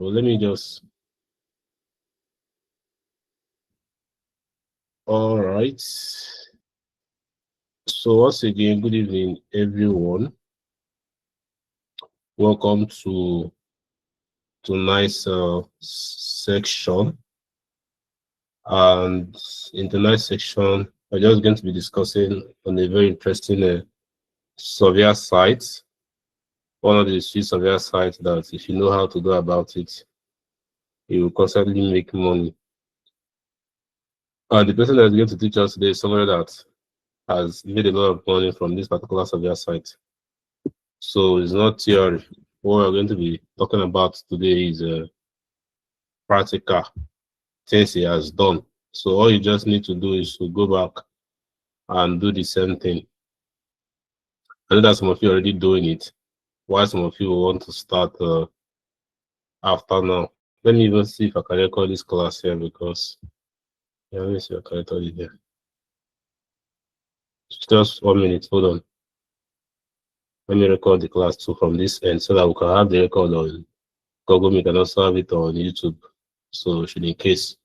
Well, let me just. All right. So once again, good evening, everyone. Welcome to tonight's section. And in tonight's section, we're just going to be discussing on a very interesting surveyor site. One of the street surveyor sites that, if you know how to go about it, you will constantly make money. And the person that's going to teach us today is somebody that has made a lot of money from this particular surveyor site. So it's not theory. What we're going to be talking about today is practical things he has done. So all you just need to do is to go back and do the same thing. I know that some of you are already doing it, while some of you will want to start after now. Let me even see if I can record this class here because let me see if I can record it here. Just 1 minute, hold on. Let me record the class too from this end so that we can have the record on Google Meet and also have it on YouTube. So should in case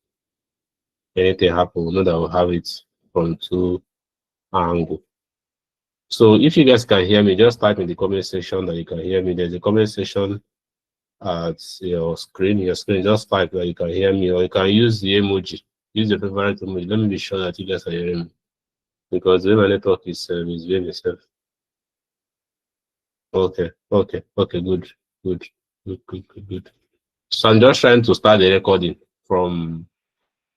anything happen, we know that we'll have it from two angles. So if you guys can hear me, just type in the comment section that you can hear me. There's a comment section at your screen. Just type that you can hear me, or you can use the emoji. Use your favorite emoji. Let me be sure that you guys are hearing me, because the way my network is behaving itself. Okay, good. So I'm just trying to start the recording from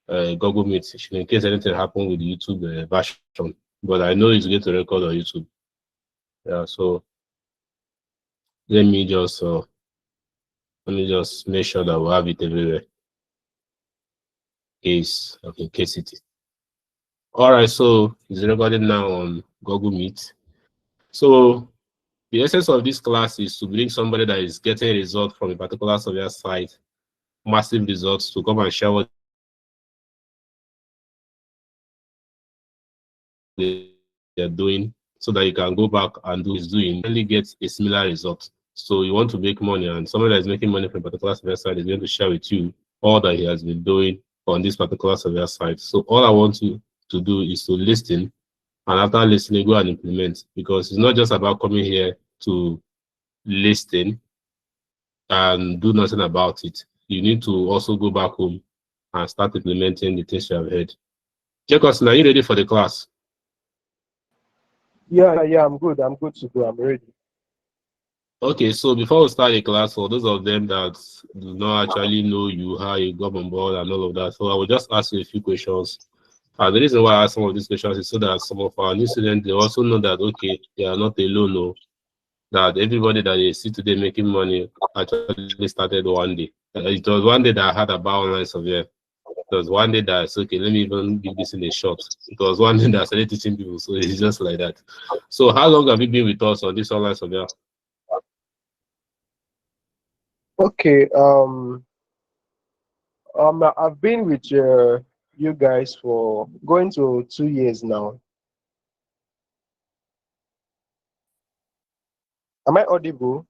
Google Meet in case anything happens with the YouTube version. But I know it's going to record on YouTube. Yeah, so let me just make sure that we have it everywhere. Case it is. All right, so it's recorded now on Google Meet. So the essence of this class is to bring somebody that is getting results from a particular surveyor site, massive results, to come and share what they're doing, so that you can go back and do his doing, only get a similar result. So you want to make money, and somebody that is making money from a particular surveyor site is going to share with you all that he has been doing on this particular surveyor site. So all I want you to do is to listen, and after listening, go and implement, because it's not just about coming here to listen and do nothing about it. You need to also go back home and start implementing the things you have heard. Jacobson, are you ready for the class? Yeah, I'm good. I'm good to go. I'm ready. Okay, so before we start the class, for those of them that do not actually know you, how you got on board and all of that, so I will just ask you a few questions. And the reason why I ask some of these questions is so that some of our new students, they also know that, okay, they are not alone, no, that everybody that they see today making money actually started one day. It was one day that I had about online survey. It was one day that I said, okay, let me even give this in a shot. It was one day that I started teaching people, so it's just like that. So how long have you been with us on this online survey? Okay. I've been with you guys for going to 2 years now. Am I audible?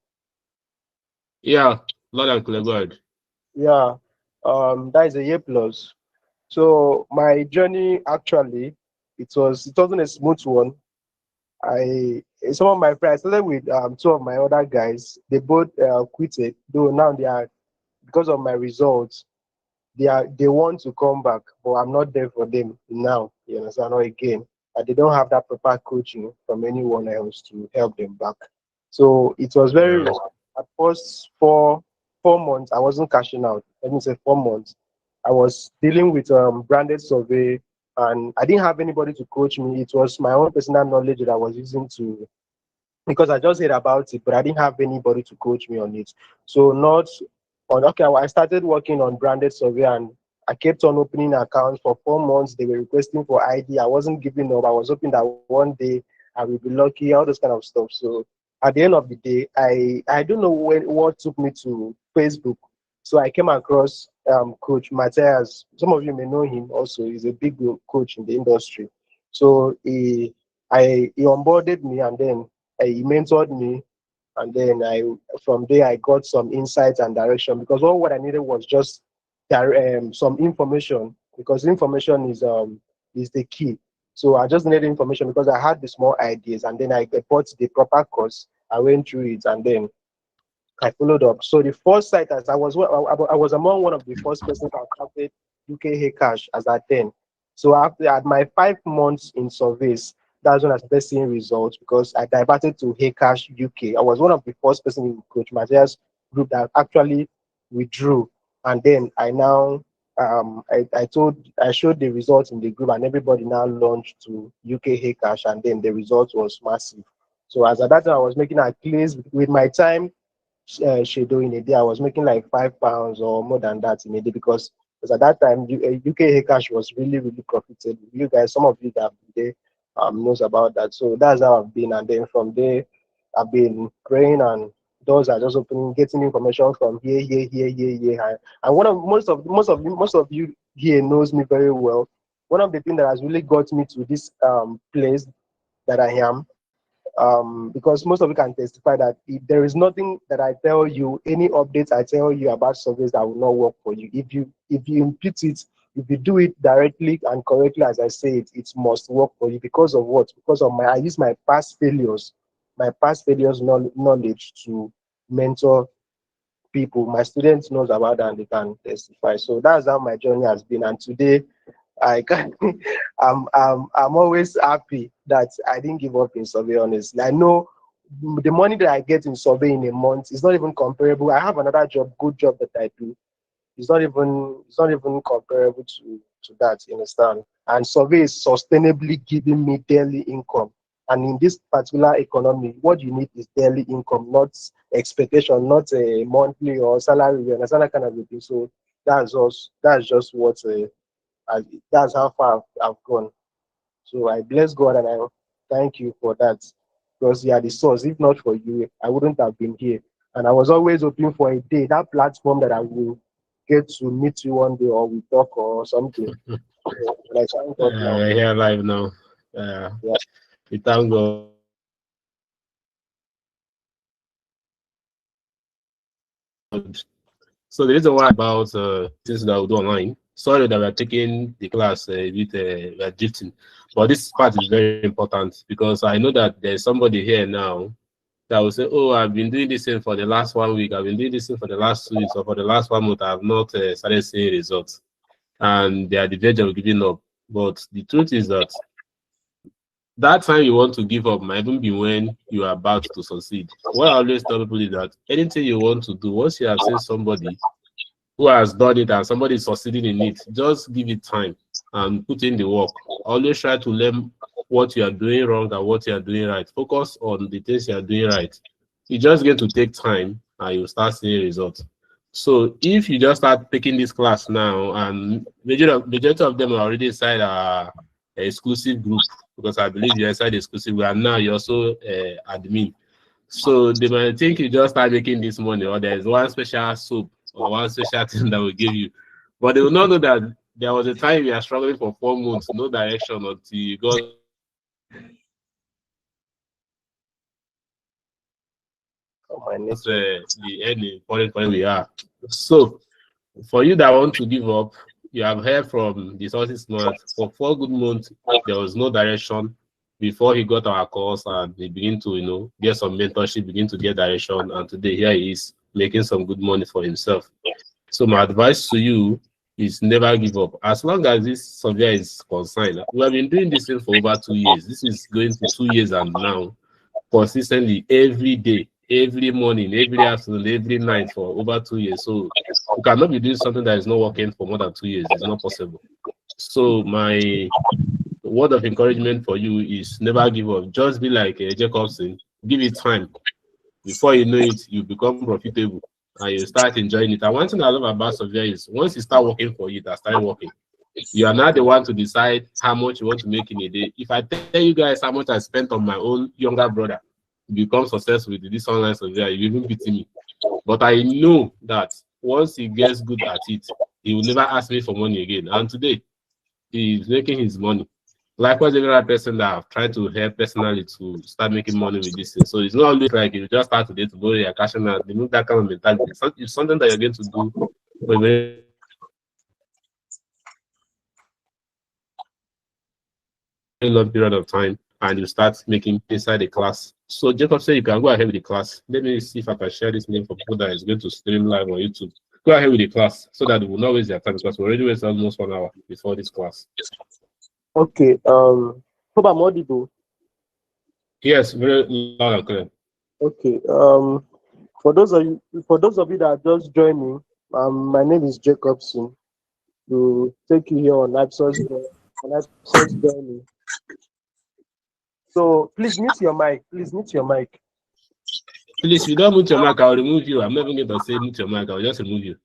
Yeah, loud and clear, go ahead. Yeah. That is a year plus. So my journey actually, it wasn't a smooth one. I Some of my friends, I started with two of my other guys. They both quitted. Though now they are, because of my results, they want to come back, but I'm not there for them now. You understand? Or again, they don't have that proper coaching from anyone else to help them back. So it was very Yeah. risky. At first, for 4 months, I wasn't cashing out. Let me say 4 months. I was dealing with branded survey, and I didn't have anybody to coach me. It was my own personal knowledge that I was using to, because I just heard about it, but I didn't have anybody to coach me on it. So not on okay, I started working on branded survey, and I kept on opening accounts for 4 months. They were requesting for ID. I wasn't giving up. I was hoping that one day I will be lucky, all those kind of stuff. So at the end of the day, I don't know what took me to Facebook. So I came across Coach Matthias. Some of you may know him also. He's a big coach in the industry. So he onboarded me, and then he mentored me, And then from there I got some insights and direction, because all what I needed was just some information, because information is the key. So I just needed information because I had the small ideas, and then I bought the proper course. I went through it, and then I followed up. So the first site, as I was among one of the first persons that started UK Cash as at then. So after at my 5 months in surveys, that's when I started seeing results, because I diverted to Cash UK. I was one of the first person in Coach Matthias group that actually withdrew, and then I showed the results in the group, and everybody now launched to UK Cash, and then the result was massive. So as at that time, I was making at least with my time schedule in a day, I was making like £5 or more than that in a day, because at that time UK cash was really really profitable. You guys, some of you that have been there knows about that. So that's how I've been, and then from there I've been praying, and doors are just opening, getting information from here. And one of most of you here knows me very well. One of the things that has really got me to this place that I am, because most of you can testify that if there is nothing that I tell you, any updates I tell you about surveys that will not work for you. If you impute it, if you do it directly and correctly as I say it, it must work for you. Because of what? Because of I use my past failures knowledge to mentor people. My students knows about that and they can testify. So that's how my journey has been. And today I can I'm always happy that I didn't give up in survey, honestly. I know the money that I get in survey in a month is not even comparable. I have another job, good job that I do. It's not even comparable to that, you understand? And survey is sustainably giving me daily income. And in this particular economy, what you need is daily income, not expectation, not a monthly or salary, you understand, that kind of thing. So that's just what that's how far I've gone. So I bless God and I thank you for that, because you are the source. If not for you, I wouldn't have been here. And I was always hoping for a day, that platform that I will get to meet you one day, or we talk or something. So, like thank God now. We're here live now. Yeah. We thank God. So the reason why about things that we do online. Sorry that we're taking the class with we're drifting, but this part is very important because I know that there's somebody here now that will say, "Oh, I've been doing this thing for the last 1 week. I've been doing this thing for the last 2 weeks, or for the last 1 month. I have not started seeing results," and they are the verge of giving up. But the truth is that that time you want to give up might even be when you are about to succeed. What I always tell people is that anything you want to do, once you have seen somebody who has done it and somebody is succeeding in it, just give it time and put in the work. Always try to learn what you are doing wrong and what you are doing right. Focus on the things you are doing right. It's just going to take time and you'll start seeing results. So if you just start taking this class now, and majority of them are already inside our exclusive group, because I believe you're inside the exclusive group, and now you're also admin. So they might think you just start making this money, or there's one special soap or one special thing that will give you. But they will not know that there was a time you are struggling for 4 months, no direction, until you got Oh, my network. the end point we are. So for you that want to give up, you have heard from the sources month for 4 good months, there was no direction before he got our course and he began to, get some mentorship, begin to get direction. And today here he is making some good money for himself. So my advice to you is never give up. As long as this survey is concerned, we have been doing this thing for over 2 years. This is going to 2 years and now, consistently every day, every morning, every afternoon, every night for over 2 years. So you cannot be doing something that is not working for more than 2 years. It's not possible. So my word of encouragement for you is never give up. Just be like Jacobson. Give it time. Before you know it, you become profitable and you start enjoying it. And one thing I love about Survey is once you start working for it, that started working, you are not the one to decide how much you want to make in a day. If I tell you guys how much I spent on my own younger brother to become successful with this online survey, you even pity me. But I know that once he gets good at it, he will never ask me for money again. And today, he is making his money. Likewise, every other person that I've tried to help personally to start making money with this thing. So it's not always like you just start today to go you're cashing out. They move that kind of mentality. It's something that you're going to do for a very long period of time and you start making inside the class. So Jacob said you can go ahead with the class. Let me see if I can share this link for people that is going to stream live on YouTube. Go ahead with the class so that we will not waste their time because we already wasted almost 1 hour before this class. Okay. Hope I'm audible. Yes, very loud and clear. Okay. For those of you that are just joining, my name is Jacobson. To take you here on Ipsos journey. So please mute your mic. Please mute your mic. Please, if you don't mute your mic, I'll remove you. I'm not even going to say mute your mic, I'll just remove you.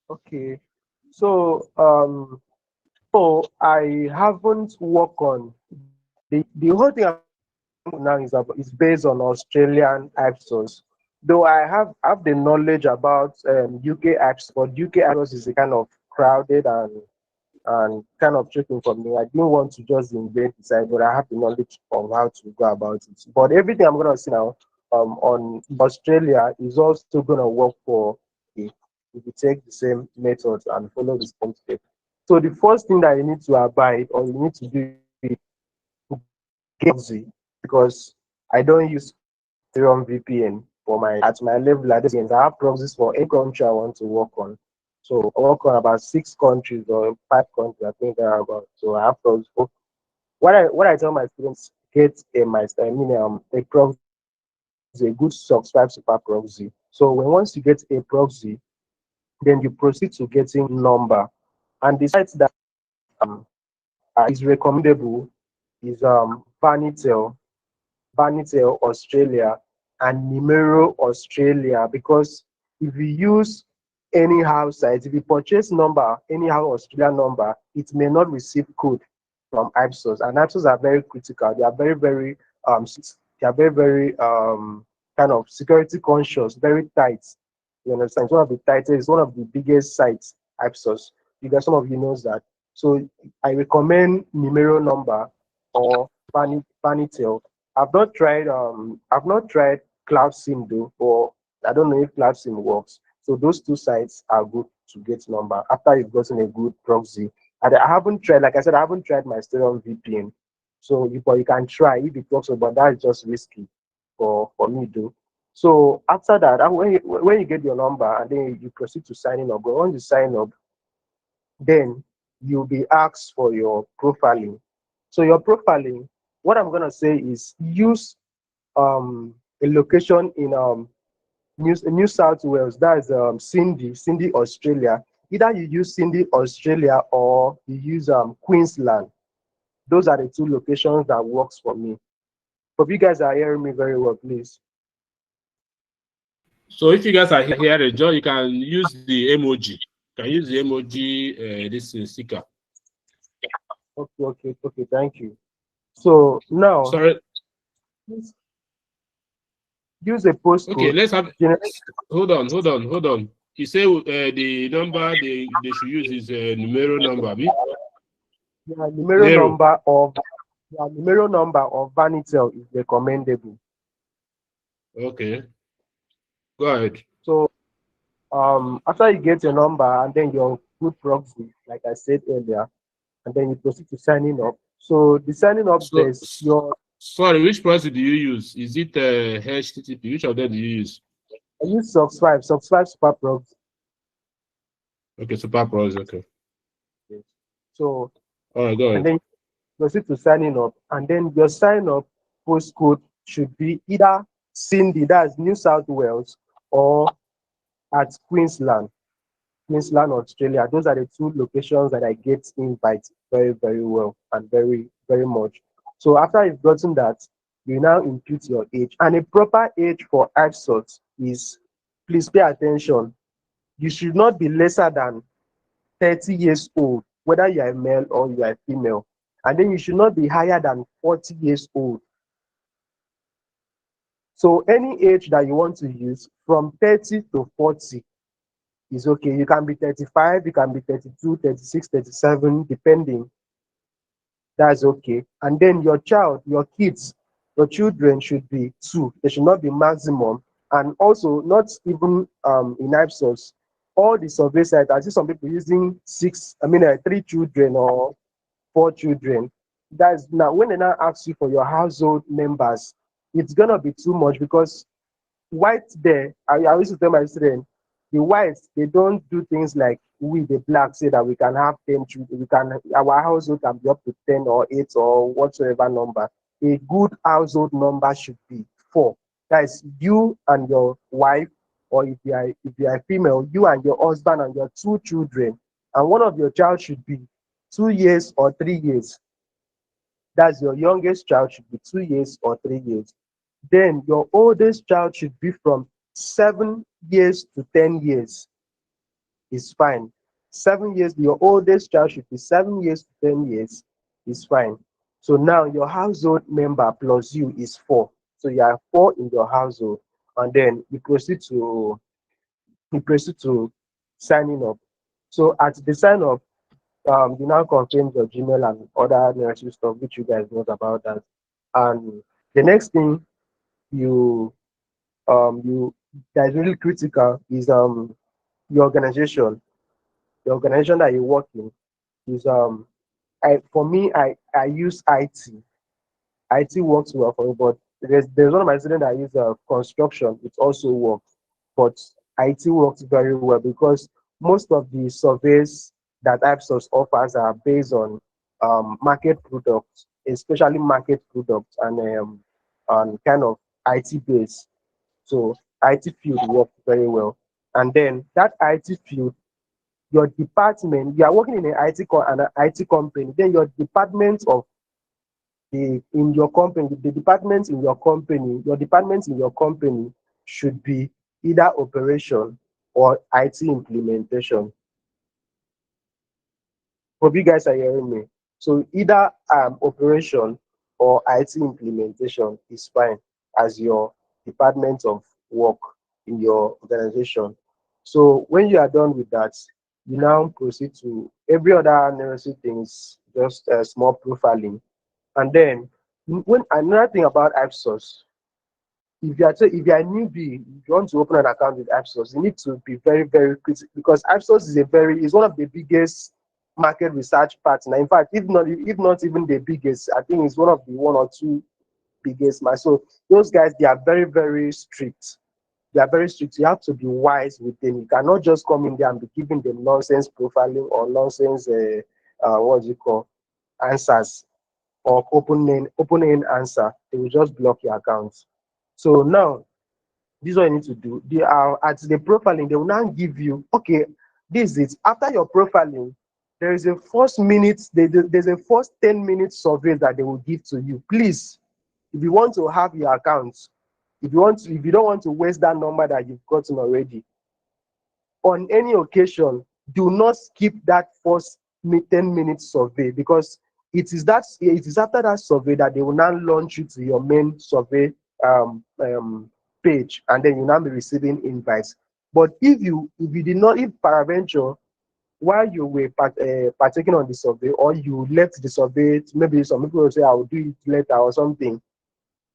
Okay. So I haven't worked on the whole thing now is based on Australian IPSOS. Though I have the knowledge about UK IPSOS, but UK IPSOS is a kind of crowded and kind of tricky for me. I didn't want to just invent the site, but I have the knowledge of how to go about it. But everything I'm gonna see now on Australia is also gonna work for it if you take the same methods and follow the same steps. So the first thing that you need to abide or you need to do is to get proxy because I don't use Ethereum VPN for my at my level at this I have proxies for any country I want to work on. So I work on about 6 countries or 5 countries, I think there are about. So I have proxies. So what I tell my students, get a proxy, a good subscribe super proxy. So once you get a proxy, then you proceed to getting number. And the sites that um, is recommendable is Vanitel Australia and Numero Australia because if you use anyhow site, if you purchase number, anyhow Australian number, it may not receive code from IPSOS. And IPSOS are very critical. They are very kind of security conscious, very tight. You understand? It's one of the tightest, it's one of the biggest sites, IPSOS. You guys, some of you knows that. So I recommend Numero number or Vanitel. I've not tried Cloud SIM though, or I don't know if Cloud SIM works. So those two sites are good to get number after you've gotten a good proxy. And I haven't tried, like I said, I haven't tried my Stellar VPN. So but you can try if it works, but that's just risky for me though. So after that, when you get your number and then you proceed to signing up, but once you sign up, then you'll be asked for your profiling. So your profiling, what I'm gonna say is use a location in New South Wales. That is Sydney, Australia. Either you use Sydney, Australia, or you use Queensland. Those are the two locations that works for me. Hope you guys are hearing me very well, please. So if you guys are here, you can use the emoji. You can use the emoji, this sticker. Okay. Thank you. So now, Sorry. use a Okay, postcode. let's have. Hold on. You say the number they should use is numero number, B? Yeah, Zero. numero number of Vanitel is recommendable. Okay, go ahead. So after you get your number and then your good proxy, like I said earlier, and then you proceed to signing up. So the signing up, So, there's your sorry, which proxy do you use? Is it HTTP? Which of them do you use? I use subscribe super proxy. Okay, super proxy. Okay. So All right, go and ahead. then you proceed to signing up, and then your sign up postcode should be either Cindy, that's New South Wales, or at Queensland, Australia. Those are the two locations that I get invite very, very well and very, very much. So after you've gotten that, you now impute your age. And a proper age for IPSOT is, please pay attention, you should not be lesser than 30 years old, whether you are a male or you are a female. And then you should not be higher than 40 years old. So any age that you want to use from 30 to 40 is okay. You can be 35, you can be 32, 36, 37, depending. That's okay. And then your child, your kids, your children should be two. They should not be maximum. And also, not even in Ipsos, all the survey sites, I see some people using three children or four children. That's now when they now ask you for your household members, it's gonna be too much because whites there, I used to tell my students, the whites, they don't do things like we, the blacks, say that we can have 10 children, our household can be up to 10 or 8 or whatsoever number. A good household number should be 4. That is you and your wife, or if you are female, you and your husband and your 2 children, and one of your child should be 2 years or 3 years. That's your youngest child should be 2 years or 3 years. Then your oldest child should be from 7 years to 10 years. Is fine. 7 years, your oldest child should be 7 years to 10 years. Is fine. So now your household member plus you is 4. So you have 4 in your household. And then you proceed to signing up. So at the sign up, you now confirm your Gmail and other necessary stuff which you guys know about that. And the next thing you you that is really critical is your organization. The organization that you work in is for me, I use IT. IT works well for me, but there's one of my students that use construction. It also works, but IT works very well because most of the surveys that Ipsos offers are based on market products, especially market products and kind of IT based. So IT field works very well. And then that IT field, your department, you are working in an IT company, then your department of in your company, the departments in your company, your departments in your company should be either operation or IT implementation. Hope you guys are hearing me. So either operation or IT implementation is fine as your department of work in your organization. So when you are done with that, you now proceed to every other necessary things, just small profiling. And then when another thing about AppSource, if you are a newbie, if you want to open an account with AppSource, you need to be very, very critical because AppSource is one of the biggest market research partner. In fact, if not even the biggest, I think it's one of the one or two biggest. So those guys, they are very, very strict. They are very strict. You have to be wise with them. You cannot just come in there and be giving them nonsense profiling or nonsense what do you call answers or open end answer. They will just block your account. So now this is what you need to do. They are at the profiling, they will now give you, okay, this is it. After your profiling, there is a first minute, there's a first 10-minute survey that they will give to you. Please, if you want to have your account, if you don't want to waste that number that you've gotten already, on any occasion, do not skip that first 10-minute survey because it is after that survey that they will now launch you to your main survey page, and then you now be receiving invites. But if you did not, if paraventure, while you were partaking on the survey, or you left the survey, maybe some people will say I will do it later or something,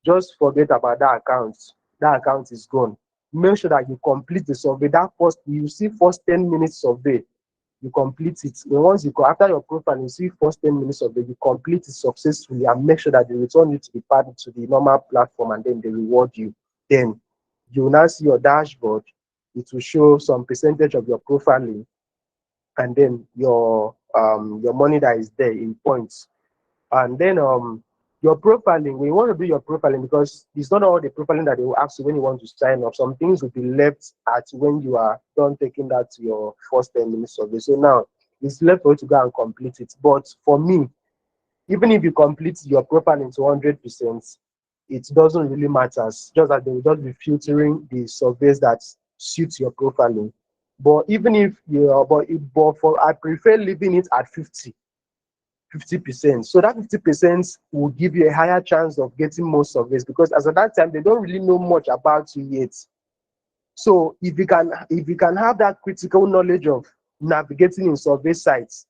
just forget about that account. That account is gone. Make sure that you complete the survey. That first, you see first 10 minutes survey, you complete it. And once you go after your profile, you see first 10 minutes survey, you complete it successfully and make sure that they return you to the party to the normal platform and then they reward you. Then you will now see your dashboard. It will show some percentage of your profiling and then your money that is there in points. And then your profiling, we want to do your profiling because it's not all the profiling that they will ask you when you want to sign up. Some things will be left at when you are done taking that to your first 10 minutes survey. So now it's left for you to go and complete it. But for me, even if you complete your profiling to 100%, it doesn't really matter. Just that they will just be filtering the surveys that suit your profiling. But even if you are, but for I prefer leaving it at 50%. So that 50% will give you a higher chance of getting more surveys because as at that time, they don't really know much about you yet. So if you can have that critical knowledge of navigating in survey sites,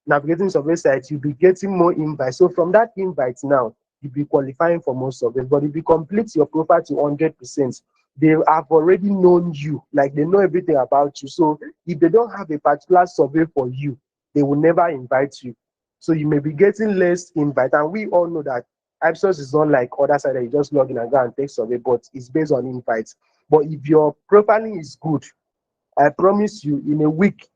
you'll be getting more invites. So from that invite now, you'll be qualifying for more surveys. But if you complete your profile to 100%, they have already known you, like they know everything about you. So if they don't have a particular survey for you, they will never invite you. So you may be getting less invite. And we all know that Ipsos is not like other side that you just log in and go and take survey, but it's based on invites. But if your profiling is good, I promise you, in a week,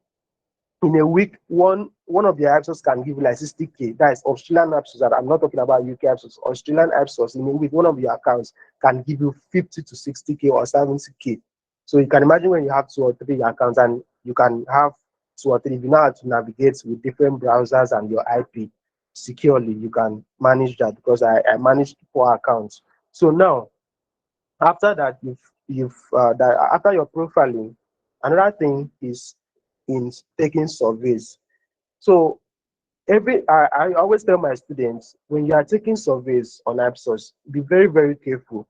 one of the apps can give you like 60K. That is Australian apps. That I'm not talking about UK apps. Australian apps in a week, one of your accounts can give you 50 to 60K or 70K. So you can imagine when you have 2 or 3 accounts and you can have 2 or 3. If you know how to navigate with different browsers and your IP securely, you can manage that, because I managed 4 accounts. So now, after that, after your profiling, another thing is in taking surveys. So I always tell my students, when you are taking surveys on Ipsos, be very, very careful.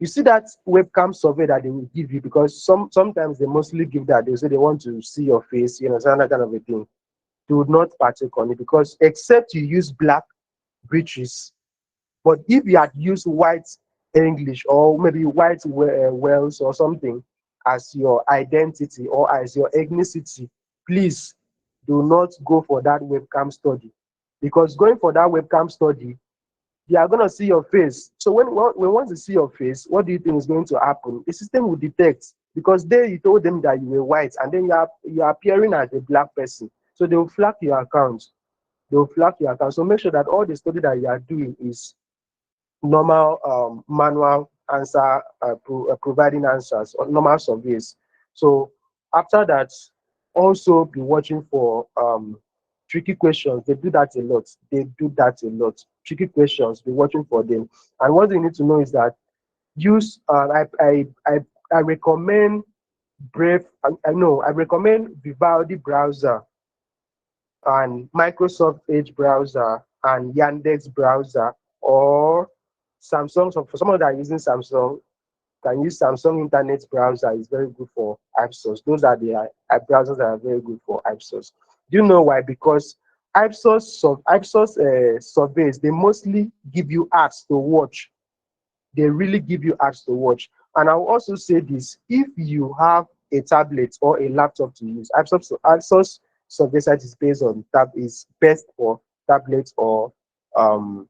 You see that webcam survey that they will give you, because sometimes they mostly give that. They say they want to see your face, that kind of a thing. Do not partake on it, because except you use black breeches, but if you had used white English, or maybe white Wales or something as your identity or as your ethnicity, please do not go for that webcam study. Because going for that webcam study, they are going to see your face. So when once they see your face, what do you think is going to happen? The system will detect, because there you told them that you were white, and then you are appearing as a black person. So they will flag your account. They will flag your account. So make sure that all the study that you are doing is normal manual answer, providing answers or normal surveys. So after that, also be watching for tricky questions. They do that a lot. Tricky questions, be watching for them. And what you need to know is that use I recommend Brave. I know I recommend Vivaldi browser and Microsoft Edge browser and Yandex browser, or Samsung. So for someone that are using Samsung, can use Samsung Internet browser. Is very good for Ipsos. Those are the browsers that are very good for Ipsos. Do you know why? Because Ipsos surveys, they mostly give you ads to watch. They really give you ads to watch. And I'll also say this: if you have a tablet or a laptop to use, Ipsos survey site is based on is best for tablets um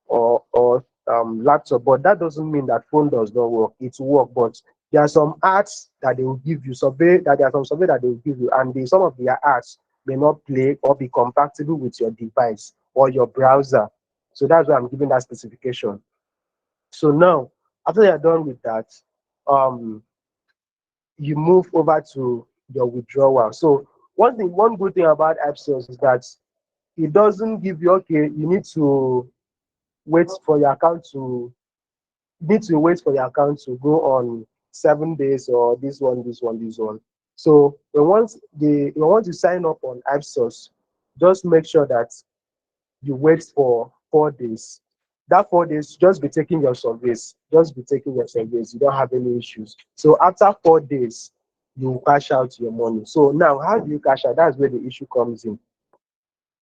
or laptop. But that doesn't mean that phone does not work. It work, but there are some ads that they will give you. There are some survey that they will give you, and some of their ads may not play or be compatible with your device or your browser. So that's why I'm giving that specification. So now, after you're done with that, um, you move over to your withdrawal. So one good thing about Ipsos is that it doesn't give you, okay, you need to wait for your account to go on 7 days, or this one. So when once you sign up on Ipsos, just make sure that you wait for 4 days. That 4 days, just be taking your surveys. You don't have any issues. So after 4 days, you cash out your money. So now, how do you cash out? That's where the issue comes in.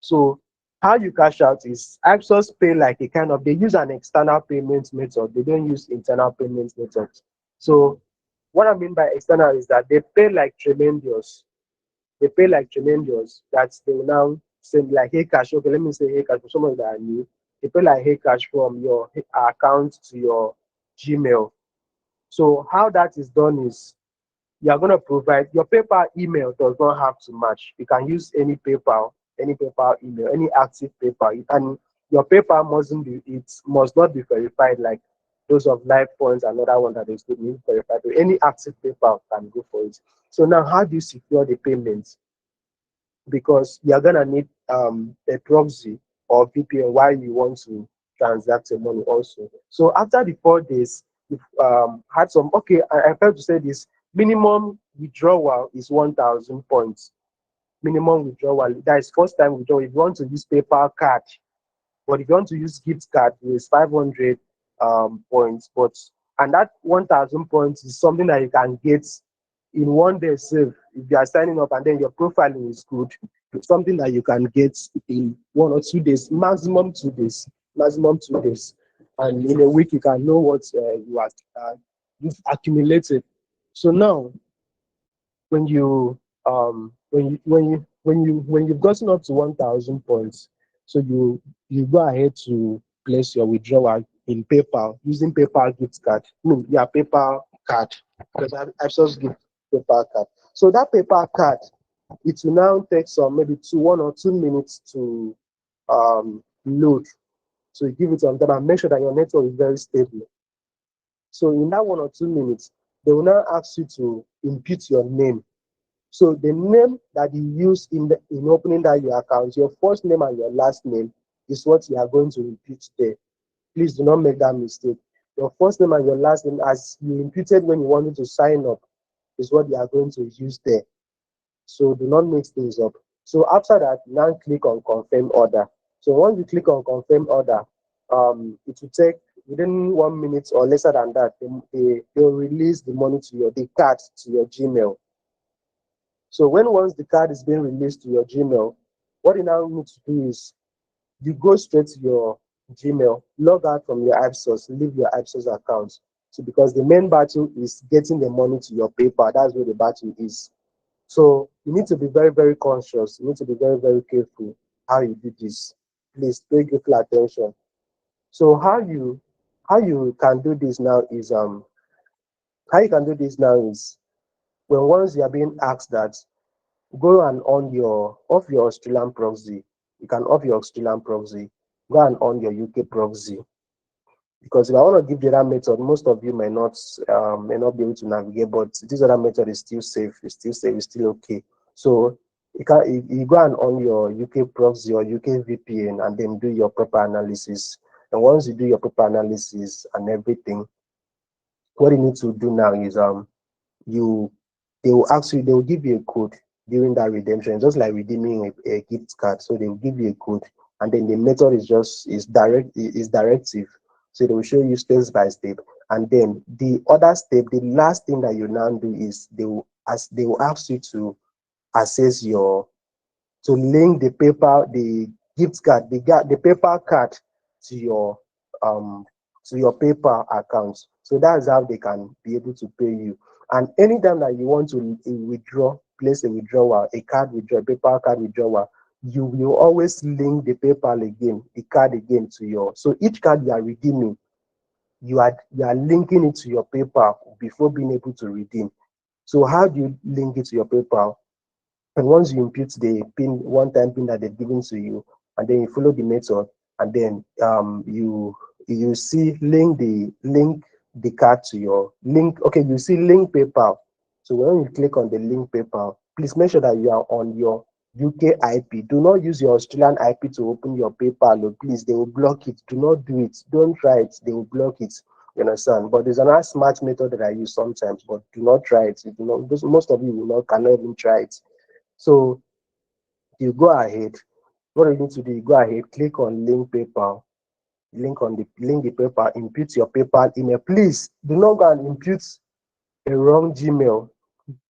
So how you cash out is Ipsos pay like a kind of, they use an external payment method. They don't use internal payment method. So what I mean by external is that they pay like tremendous. That they will now send like, hey cash. Okay, let me say hey cash for someone that I knew. They pay like hey cash from your account to your Gmail. So how that is done is, you are going to provide your PayPal email. Does not have to match. You can use any PayPal email, any active PayPal, and your PayPal must not be verified like those of Life Points and other one that is need verified. But any active PayPal can go for it. So now, how do you secure the payments? Because you're gonna need a proxy or VPN while you want to transact your money also. So after the 4 days, you've had some, okay, I failed to say this: minimum withdrawal is 1,000 points. Minimum withdrawal, that is first time withdrawal. If you want to use PayPal card, but if you want to use gift card, it's 500 points. But And that 1,000 points is something that you can get in one day save. If you are signing up and then your profiling is good, it's something that you can get in 1 or 2 days, maximum 2 days, maximum 2 days. And in a week, you can know what you are you've accumulated. So now, when you when you've gotten up to 1,000 points, so you go ahead to place your withdrawal in PayPal using PayPal gift card. No, yeah, PayPal card, because I've just give PayPal card. So that PayPal card, it will now take some maybe 1 or 2 minutes to load. So you give it some time and make sure that your network is very stable. So in that 1 or 2 minutes, they will now ask you to input your name. So the name that you use in opening that your account, your first name and your last name, is what you are going to input there. Please do not make that mistake. Your first name and your last name, as you imputed when you wanted to sign up, is what you are going to use there. So do not mix things up. So after that, now click on confirm order. So once you click on confirm order, it will take within 1 minute or lesser than that, they'll release the money to the card to your Gmail. So once the card is being released to your Gmail, what you now need to do is you go straight to your Gmail, log out from your Ipsos, leave your Ipsos account. So because the main battle is getting the money to your PayPal, that's where the battle is. So you need to be very, very conscious. You need to be very, very careful how you do this. Please pay careful attention. So how you can do this now is when once you are being asked that, go and on your off your Australian proxy. You can off your Australian proxy. Go and on your UK proxy. Because if I want to give the other method, most of you may not be able to navigate, but this other method is still safe. It's still safe. It's still okay. So you go and on your UK proxy or UK VPN and then do your proper analysis. And once you do your proper analysis and everything, what you need to do now is you they will give you a code during that redemption, just like redeeming a gift card. So they will give you a code, and then the method is directive. So they will show you step by step, and then the other step, the last thing that you now do is they will ask you to access your to link the gift card, the PayPal card to your um PayPal account. So that's how they can be able to pay you. And anytime that you want to place a withdrawal, a card withdrawal, PayPal card withdrawal, you will always link the PayPal again, the card again to your. So each card you are redeeming, you are linking it to your PayPal before being able to redeem. So how do you link it to your PayPal? And once you input the one-time pin that they've given to you, and then you follow the method, and then you see link the card to your link. Okay, you see link PayPal. So when you click on the link PayPal, please make sure that you are on your UK IP. Do not use your Australian IP to open your PayPal. Oh, please, they will block it. Do not do it. Don't try it. They will block it. You understand? But there's another smart method that I use sometimes, but do not try it. You know, most of you will not cannot even try it. So you go ahead. What you need to do, you go ahead, click on link PayPal, link the PayPal, input your PayPal email. Please do not go and input a wrong Gmail.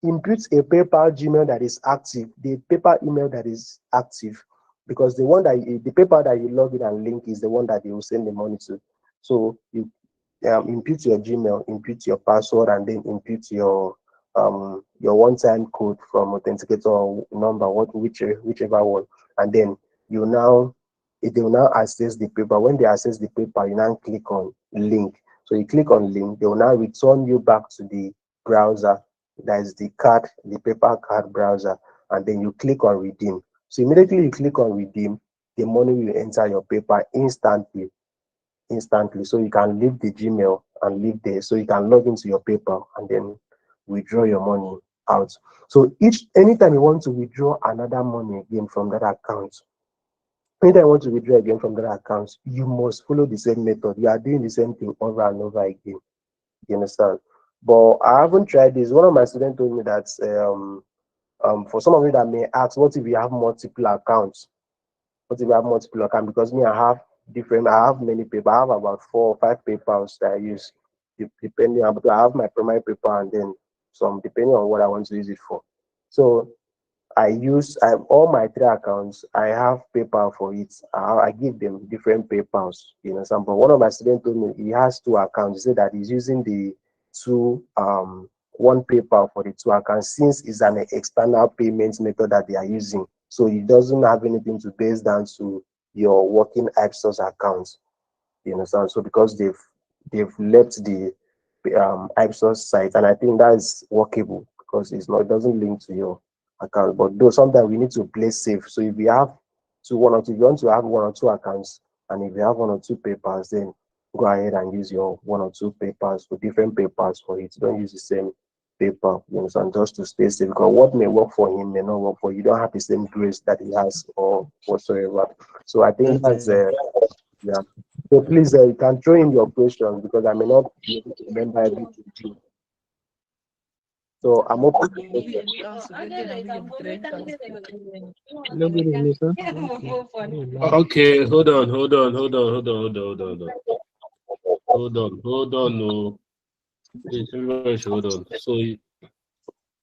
Input a PayPal Gmail that is active, the PayPal email that is active, because the PayPal that you log in and link is the one that they will send the money to. So you input your Gmail, input your password, and then input your one-time code from authenticator number, whichever one, and then you now they will now access the paper. When they access the paper, you now click on link. So you click on link, they will now return you back to the browser. That is the paper card browser, and then you click on redeem. So immediately you click on redeem, the money will enter your paper instantly. So you can leave the Gmail and leave there. So you can log into your PayPal and then withdraw your money out. So anytime you want to withdraw another money again from that account, anytime you want to withdraw again from that account, you must follow the same method. You are doing the same thing over and over again. You understand? But I haven't tried this. One of my students told me that for some of you that may ask, what if you have multiple accounts? What if you have multiple accounts? Because me, I have many papers. I have about 4 or 5 papers that I use. depending on, because I have my primary paper and then some depending on what I want to use it for. So all my three accounts. I have PayPal for it. I give them different PayPals. You know, some. But one of my students told me he has two accounts. He said that he's using the two one PayPal for the two accounts since it's an external payment method that they are using. So it doesn't have anything to base down to your working Ipsos account. You understand? So because they've left the Ipsos site, and I think that is workable because it doesn't link to your account. But though sometimes we need to play safe. So if you have if you want to have one or two accounts, and if you have one or two papers, then go ahead and use your one or two papers for different papers for it. Don't use the same paper, you understand, just to stay safe. Because what may work for him may not work for you. You don't have the same grace that he has or whatsoever. So I think that's yeah. So please, you can throw in your questions because I may not be able to remember everything. So I'm open to questions. Okay, hold on. No, please, everybody should hold on. So,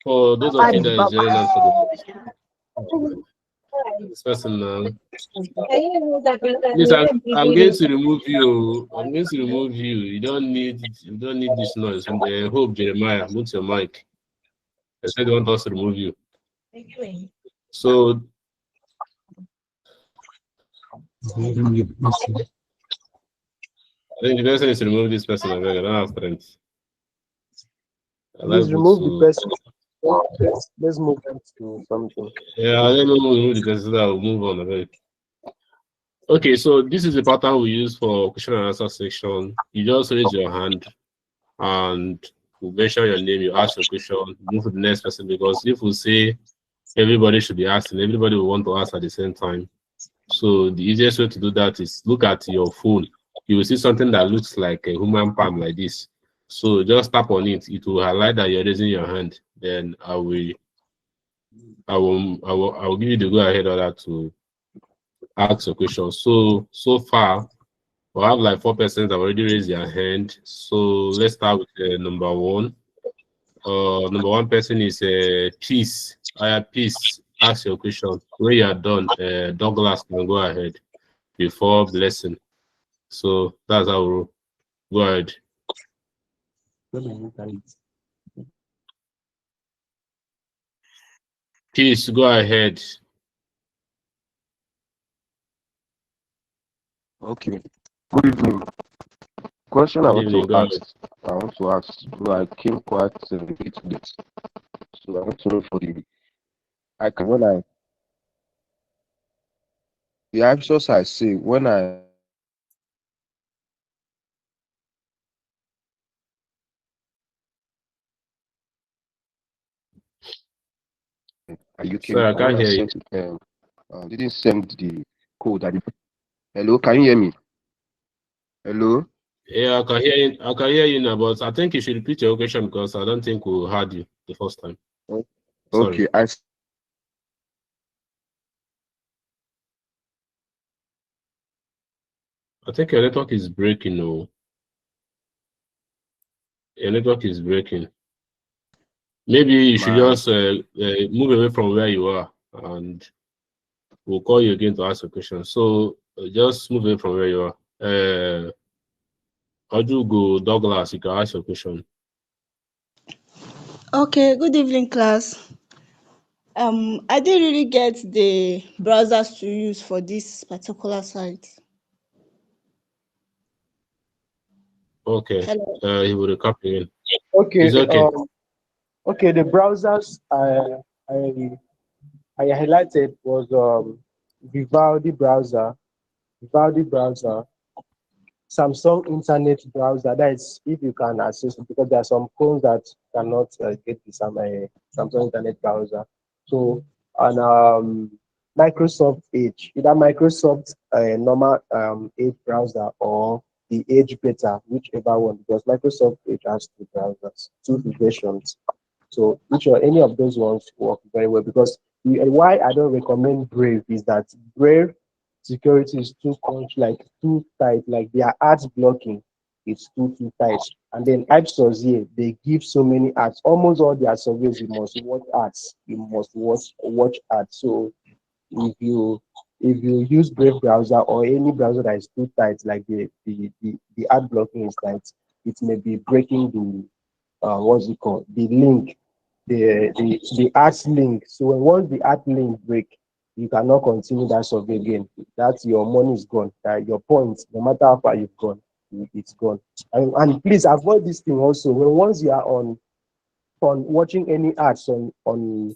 for those of you that is joining us for this person now, please, I'm going to remove you. I'm going to remove you. You don't need this noise. And hope Jeremiah, mute your mic. I said they want us to remove you. So I think the person is to remove this person. I don't have friends. Please remove the person. Let's move on to something. Yeah, I don't know remove the person. So I'll move on. Okay. Okay, so this is the pattern we use for question and answer section. You just raise your hand and you mention your name, you ask your question, move to the next person, because if we say everybody should be asking, everybody will want to ask at the same time. So the easiest way to do that is look at your phone. You will see something that looks like a human palm like this. So just tap on it. It will highlight that you're raising your hand. Then I will give you the go ahead order to ask your question. So far we have like 4 persons that already raised their hand. So let's start with number 1. Number 1 person is Peace. Peace. Ask your question. When you are done, Douglas can go ahead before Blessing. So that's how we'll go ahead. Peace, go ahead. Okay. Good evening. Question Good I want evening, to ask. I came quite late to this. So I want to know for the episodes I see when I UK Sorry, I can't hear you. didn't send the code. Hello, can you hear me? Hello. Yeah, I can hear you now, but I think you should repeat your question because I don't think we heard you the first time. Sorry. Okay, I think your network is breaking. No, your network is breaking. Maybe you should just move away from where you are, and we'll call you again to ask a question. So just move away from where you are. Ojugo Douglas, you can ask your question. Okay, good evening, class. I didn't really get the browsers to use for this particular site. Okay. Hello. He will recap again. Okay. It's okay. Okay. The browsers I highlighted was Vivaldi browser, Samsung Internet browser. That is if you can access it, because there are some phones that cannot get the Samsung Internet browser. So and Microsoft Edge, either Microsoft normal Edge browser or the Edge Beta, whichever one, because Microsoft Edge has two versions. So any of those ones work very well, because why I don't recommend Brave is that Brave security is too tight, like they are ads blocking. it's too tight. And then Ipsos here, they give so many ads. Almost all their surveys, you must watch ads. You must watch ads. So if you use Brave browser or any browser that is too tight, like the ad blocking is tight, it may be breaking the what's it called? The link, the ads link. So once the ad link break, you cannot continue that survey again. That's your money is gone. That your points, no matter how far you've gone, it's gone. And please avoid this thing also. When once you are on watching any ads on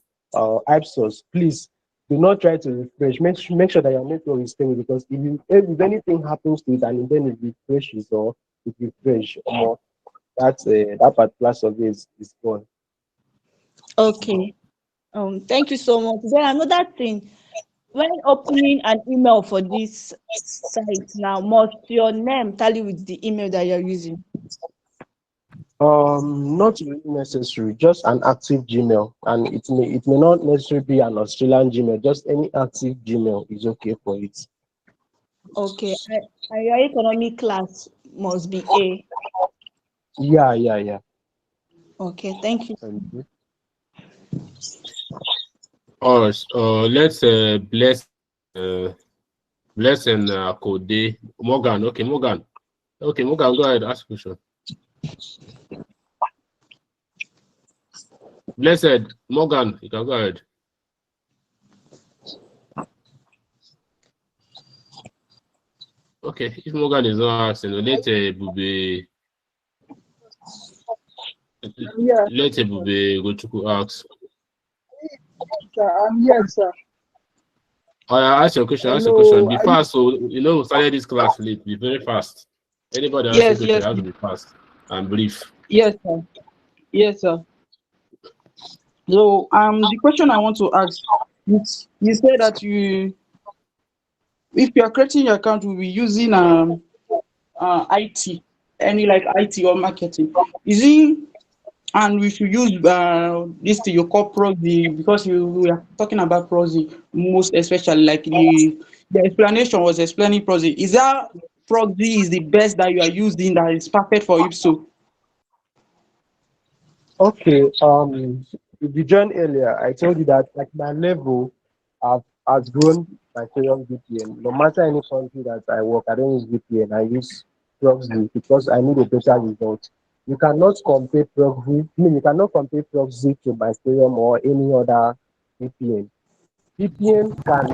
Ipsos, please do not try to refresh. Make sure that your network is stable, because if anything happens to it and then it refreshes or it refresh, or that particular survey is gone. Okay. Thank you so much. Then another thing, when opening an email for this site now, must your name tally with the email that you're using? Not really necessary, just an active Gmail, and it may not necessarily be an Australian Gmail. Just any active Gmail is okay for it. Okay. And your economic class must be A. Yeah. Okay, thank you. Thank you. All right. Uh, bless and Code Morgan. Okay, Morgan. Okay, Morgan, go ahead. Ask a question. Blessed Morgan, you can go ahead. Okay, if Morgan is not asking, later Yeah, Bube go to ask. sir. I'm here, sir. Ask your question. Ask your question. Hello. Be fast, so we started this class late. Be very fast. Anybody asking Yes, question yes, has to be fast and brief. yes, sir. Yes, sir. So, the question I want to ask, you said that if you are creating your account, you'll be using IT, any like IT or marketing. Is it, and we should use this to your call proxy, because we are talking about proxy most especially, like the explanation was explaining proxy. Is that proxy is the best that you are using that is perfect for Ipso? Okay. If you joined earlier, I told you that like my level has grown my Ethereum VPN. No matter any country that I work, I don't use VPN. I use proxy because I need a better result. You cannot compare proxy. I mean, you cannot compare proxy to my Ethereum or any other VPN. VPN can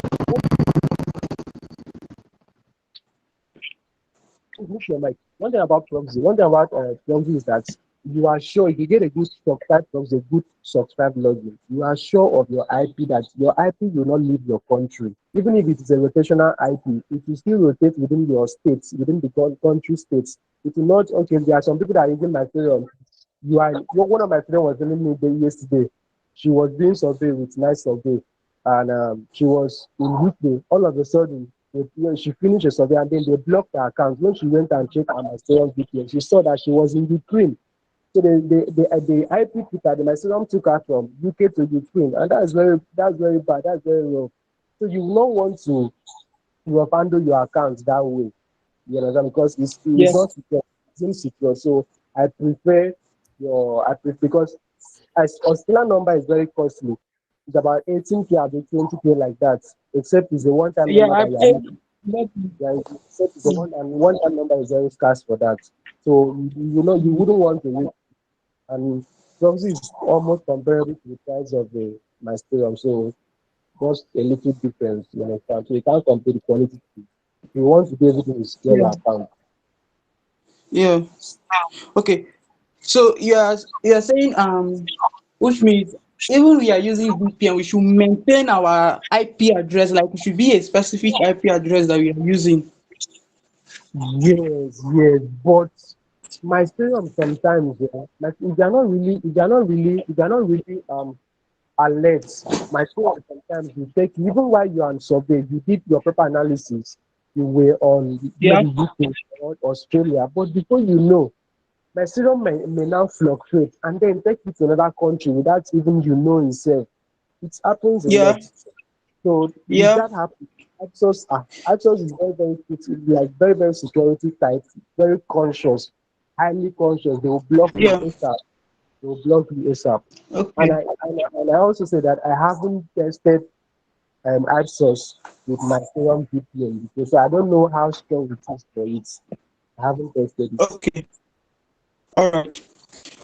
mute your mic. One thing about proxy is that you are sure if you get a good subscribe proxy, a good subscribe login, you are sure of your IP that your IP will not leave your country. Even if it is a rotational IP, it will still rotate within your states, within the country states. It will not. Okay, there are some people that are using my Ethereum. One of my friends was telling me yesterday. She was doing survey with nice survey, and she was in UK. All of a sudden, she finished a survey and then they blocked her account. When she went and checked her Mycelium VPN, she saw that she was in Ukraine. So the IP took her, the Mycelium took her from UK to Ukraine, and that's very bad. That's very wrong. So you will not want to abandon your account that way. You understand? Because it's Yeah, not secure, it's insecure. So I prefer because as Australian number is very costly. It's about 18K or 20K like that. Except it's a one-time yeah, number that you are not. Yeah, except it's a one-time number is very scarce for that. So you wouldn't want to use, and proxy is almost comparable to the price of the Mysterium. So just a little difference, you understand? So you can't compare the quality. If you want to do everything, is secure yeah, your account. yeah. Okay. So you are saying which means even we are using VPN, we should maintain our IP address, like it should be a specific IP address that we are using. Yes, but Mysterium sometimes, yeah, like if they are not really alert. Mysterium sometimes you take even while you are on survey, you did your proper analysis. You were on Yeah, maybe UK or Australia, but before you know, Mysterium may now fluctuate and then take you to another country without even you know itself. It happens a yeah, lot. So if yeah, that happens, Axos is very, very like very, very security tight, very conscious. highly conscious. They will block you Yeah. ASAP. They will block you ASAP. Okay. And I also say that I haven't tested AdSource with my Chrome VPN because I don't know how strong it is for it. I haven't tested it. Okay. All right.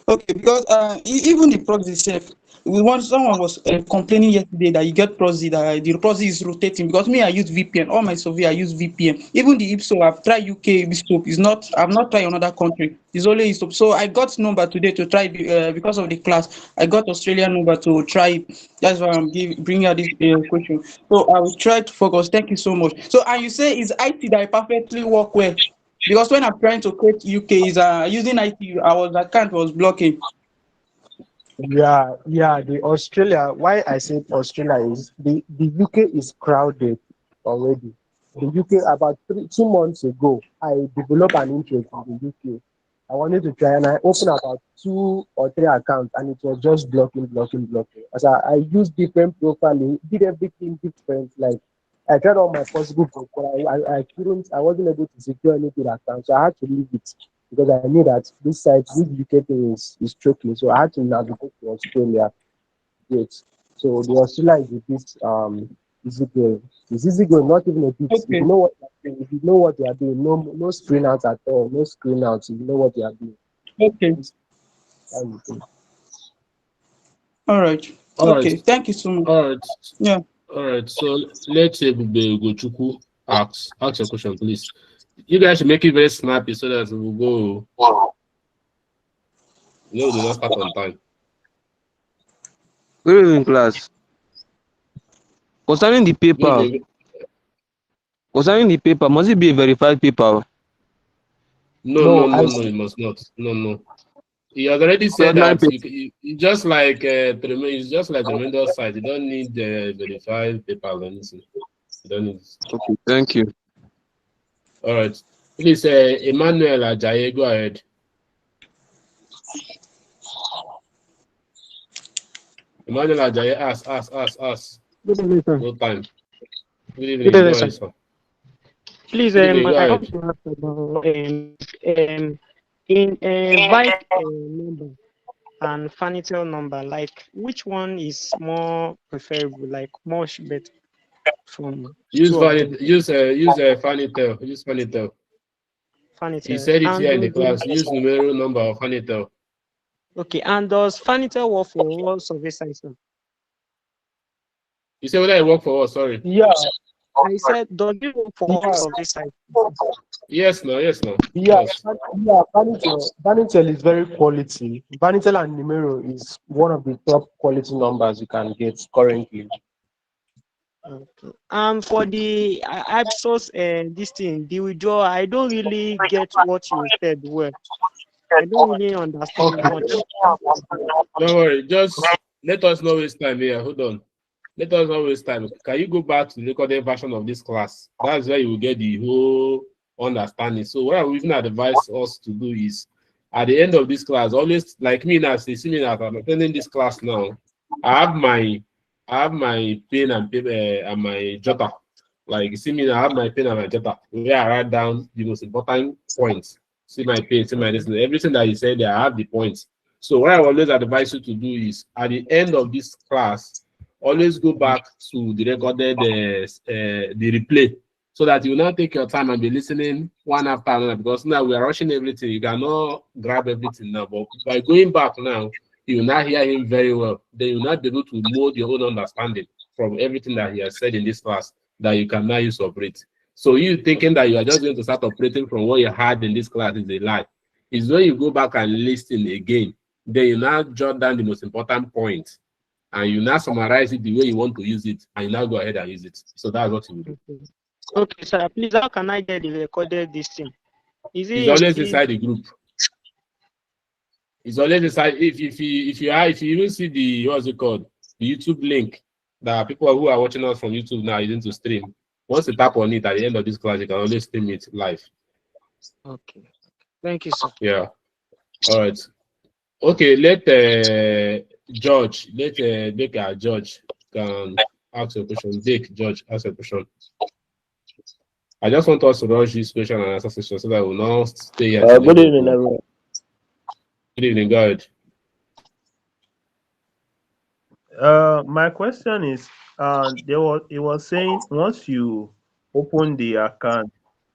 Okay, because even the proxy itself, someone was complaining yesterday that you get proxy that the proxy is rotating. Because me, I use VPN. All my survey, I use VPN. Even the IPSO, I've tried UK IPSO. Is not. I've not tried another country. It's only IPSO. So I got number today to try because of the class. I got Australian number to try it. That's why I'm bringing out this question. So I will try to focus. Thank you so much. So and you say it's IT that I perfectly work well. Because when I'm trying to create UK, is using IT, our account was blocking. Yeah. The Australia. Why I said Australia is the UK is crowded already. The UK about 2 months ago, I developed an interest in the UK. I wanted to try, and I opened about 2 or 3 accounts, and it was just blocking. As I used different profiling, did everything different. Like I tried all my possible, but I couldn't. I wasn't able to secure any good account, so I had to leave it because I knew that this UK thing is tricky. So I had to navigate to Australia. Great. So the Australia is a bit easy going. It's easy going, not even a bit. If you Okay. know what you're doing, if you know what you are doing, no screen outs at all, no screen outs. If you know what you are doing. Okay. That's the thing. All right. All right, Okay. Thank you so much. all right, Yeah. all right. So let's say Gochuku ask a question, please. You guys should make it very snappy so that we'll go. No, do not start on time. Good evening, class. Concerning the Good paper, evening. must it be a verified paper? No, no, No, I no, no. You must not. No, no. He has already The said ordinary that paper. you just like it's just like the remainder site. You don't need the verified paper or anything. You don't need it. Okay, thank you. All right. Please, Emmanuel Ajayi, go ahead. Emmanuel Ajayi, ask. Good evening, sir. No time. Good Good evening. Go evening, ahead, sir. sir. Please, Good evening. Go I want ahead. to ask about in Vike number and Fanitel number, like which one is more preferable, like much better from Use two of them? Fanitel. Use Fanitel. He Fanitel said it and here in the class. Use numerical number of Fanitel. okay, and does Fanitel work for all survey sites? Sir? You said whether it work for us. Sorry. yeah, I said, does it work for all yeah, survey sites? Yes, no. Yes, no. yeah, Yes. yeah. Banitel is very quality. Banitel and Numero is one of the top quality numbers you can get currently. Okay. For the Ipsos this thing, the withdrawal, I don't really get what you said well. I don't really understand Okay. much. Don't worry. Just let us not waste time here. Hold on. Let us not waste time. Can you go back to the recorded version of this class? That's where you will get the whole understanding. So what I would even advise us to do is at the end of this class, always like me now, see me now, I'm attending this class now. I have my pen and paper and my jotter. Like you see me now, I have my pen and my jotter where I write down the most important points. See my pen, see my listening, everything that you said there, I have the points. So what I always advise you to do is at the end of this class, always go back to the recorded the replay so that you will not take your time and be listening one after another because now we are rushing everything. You cannot grab everything now, but by going back now, you will not hear him very well. Then you will not be able to mold your own understanding from everything that he has said in this class that you can now use to operate. So you thinking that you are just going to start operating from what you had in this class is a lie. It's when you go back and listen again, then you now jot down the most important points and you now summarize it the way you want to use it, and you now go ahead and use it. So that's what you will do. Okay, sir. Please, how can I get the recorded this thing? Is It's it always in inside the group. It's always inside. If you even see the what's it called, the YouTube link that people who are watching us from YouTube now using to stream. Once you tap on it at the end of this class, you can always stream it live. Okay. Thank you, sir. Yeah. All right. Okay. Let George. Let George can ask a question. George, ask a question. I just want us to rush this question and answer session so that we'll not stay here. Good evening, everyone. Good evening, go ahead. My question is, it was saying once you open the account,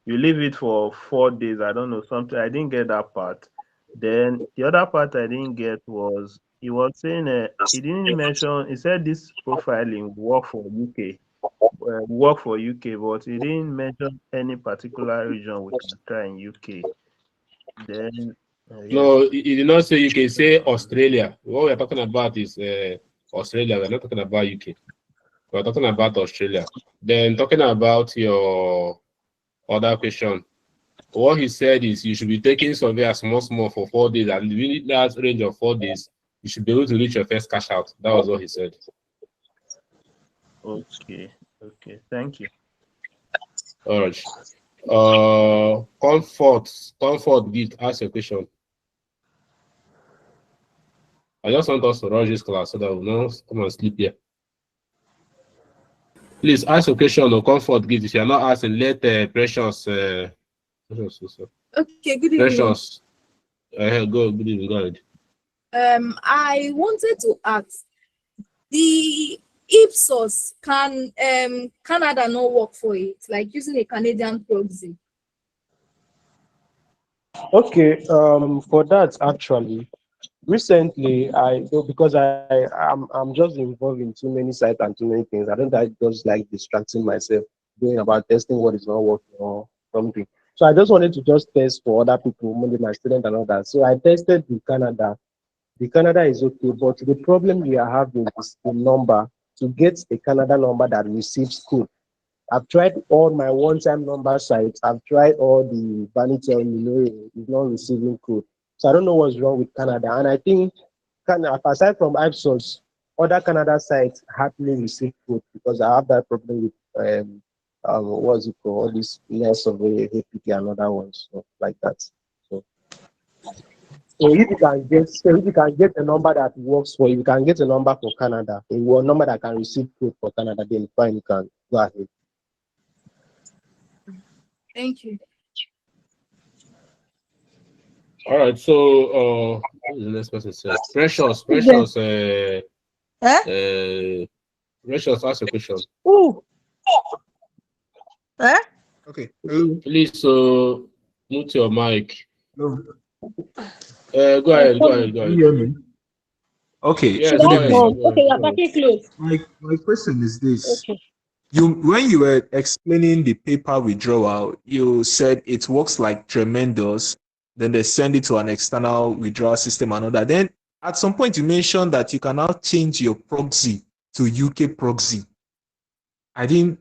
you leave it for 4 days. I don't know something. I didn't get that part. Then the other part I didn't get was he was saying he didn't mention. He said this profiling work for UK, work for UK, but he didn't mention any particular region we can try in UK. Then yeah. No, he did not say UK, say Australia. What we're talking about is Australia. We're not talking about UK. We're talking about Australia. Then talking about your other question, what he said is you should be taking survey as small for 4 days, and within that range of 4 days, you should be able to reach your first cash out. That was what he said. Okay. Thank you. All right. Comfort gift, ask your question. I just want us to rush this class so that we don't come and sleep here. Please ask your question on comfort gift. If you are not asking, let Precious. Okay, good evening. Precious. Good evening. Go ahead. I wanted to ask, the Ipsos, can Canada not work for it, like using a Canadian proxy? Okay, for that actually, recently because I'm just involved in too many sites and too many things. I don't like just like distracting myself doing about testing what is not working or something. So I just wanted to just test for other people, maybe my student and all that. So I tested with Canada. The Canada is okay, but the problem we are having is the number to get a Canada number that receives code. I've tried all my one-time number sites. I've tried all the vanity, it's not receiving code. So I don't know what's wrong with Canada. And I think Canada, aside from Ipsos, other Canada sites happily receive code because I have that problem with what's it called? All these less of a APK and other ones, so like that. So if you can get a number that works for you, you can get a number for Canada, a number that can receive code for Canada, then fine, you can go ahead. Thank you. All right. So, what is the next person said? Precious. Precious, ask a question. Ooh. Okay. Please, mute your mic. No. Go ahead. Can you hear me? Okay. Yes, Good go evening. ahead. Okay, you're talking close. My question is this. Okay. When you were explaining the paper withdrawal, you said it works like Tremendous, then they send it to an external withdrawal system and all that. Then at some point you mentioned that you can now change your proxy to UK proxy.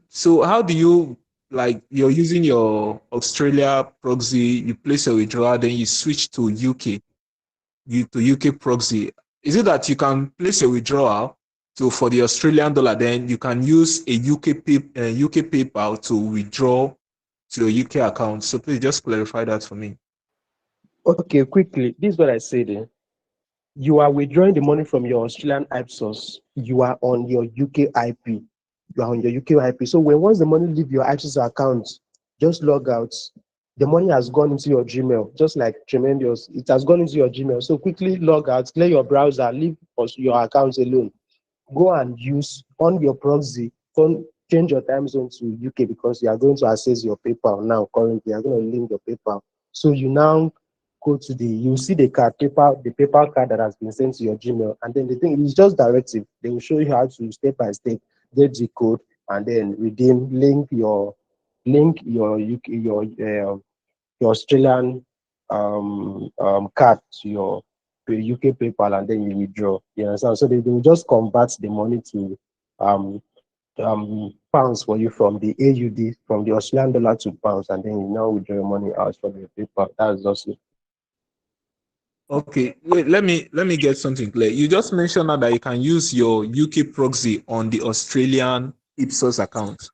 So how do you, like, you're using your Australia proxy, you place a withdrawal, then you switch to UK proxy. Is it that you can place a withdrawal for the Australian dollar, then you can use a UK PayPal to withdraw to your UK account? So please just clarify that for me. Okay, quickly. This is what I said. You are withdrawing the money from your Australian Ipsos. You are on your UK IP. You are on your UK IP. So once the money leave your Ipsos account, just log out. The money has gone into your Gmail, just like Tremendous. It has gone into your Gmail. So quickly log out, clear your browser, leave your account alone. Go and use on your proxy. Don't change your time zone to UK because you are going to access your PayPal now. Currently, you are going to link your PayPal. So you now go to you see the PayPal card that has been sent to your Gmail, and then the thing is just directive. They will show you how to step by step get the code and then redeem, link your UK your Australian card to your UK PayPal, and then you withdraw. You understand? So they will just convert the money to pounds for you from the AUD, from the Australian dollar to pounds, and then you now withdraw your money out from your PayPal. That's just it. Okay, wait, let me get something clear. You just mentioned now that you can use your UK proxy on the Australian Ipsos account.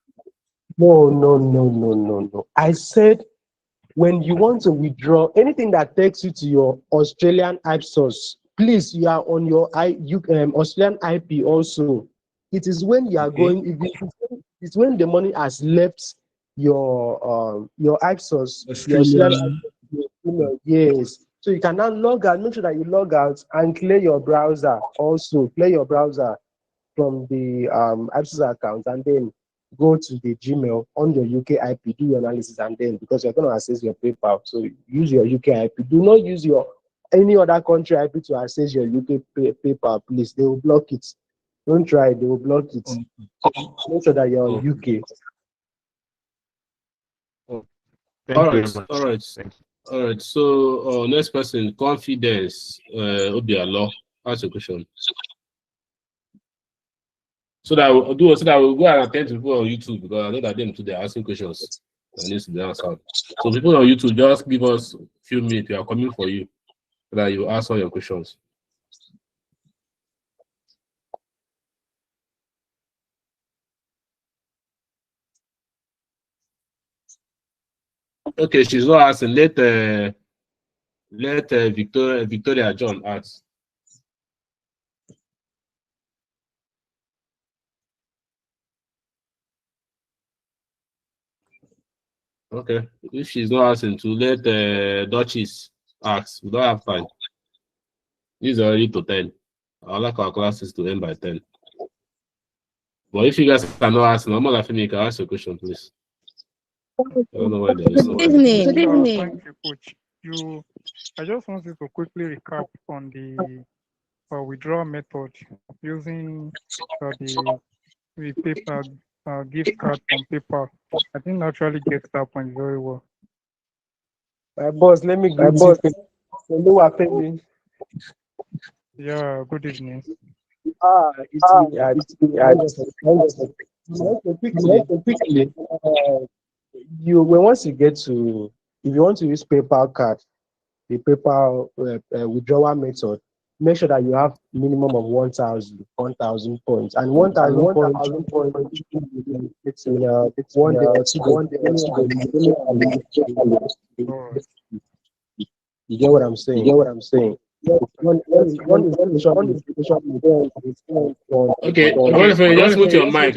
No. I said when you want to withdraw anything that takes you to your Australian Ipsos, please, you are on your Australian IP also. It is when you are going, it's when the money has left your Ipsos, your Australian Ipsos, yes. So you can now log out, make sure that you log out and clear your browser. Also, clear your browser from the Ipsoisay account, and then go to the Gmail on your UK IP, do your analysis, and then because you're going to access your PayPal, so use your UK IP. Do not use your any other country IP to access your UK PayPal, please. They will block it. Don't try, they will block it. So make sure that you're on UK. All right, all right, all right. So next person, confidence. Obialo, ask a question. So that we'll go and attend to people on YouTube, because I know that them too they're asking questions that needs to be answered. So people on YouTube, just give us a few minutes. We are coming for you so that you answer your questions. Okay, she's not asking. Let Victoria John ask. Okay, if she's not asking, to let Duchess ask. We don't have time. This is already to 10. I like our classes to end by 10. But if you guys are not asking, I'm not laughing. You can ask your question, please. I don't know why there is no. Good evening. Thank you, Coach. I just wanted to quickly recap on the withdrawal method using the PayPal gift card from PayPal. I didn't actually get that point very well. My boss, let me greet you. Hello, Afemi. Yeah, good evening. It's me. Quickly. Once you get to, if you want to use PayPal card, the PayPal withdrawal method, make sure that you have minimum of 1,000 points, and 1,000 points. It's one day or 2 days. You get what I'm saying? Okay, just mute your mic.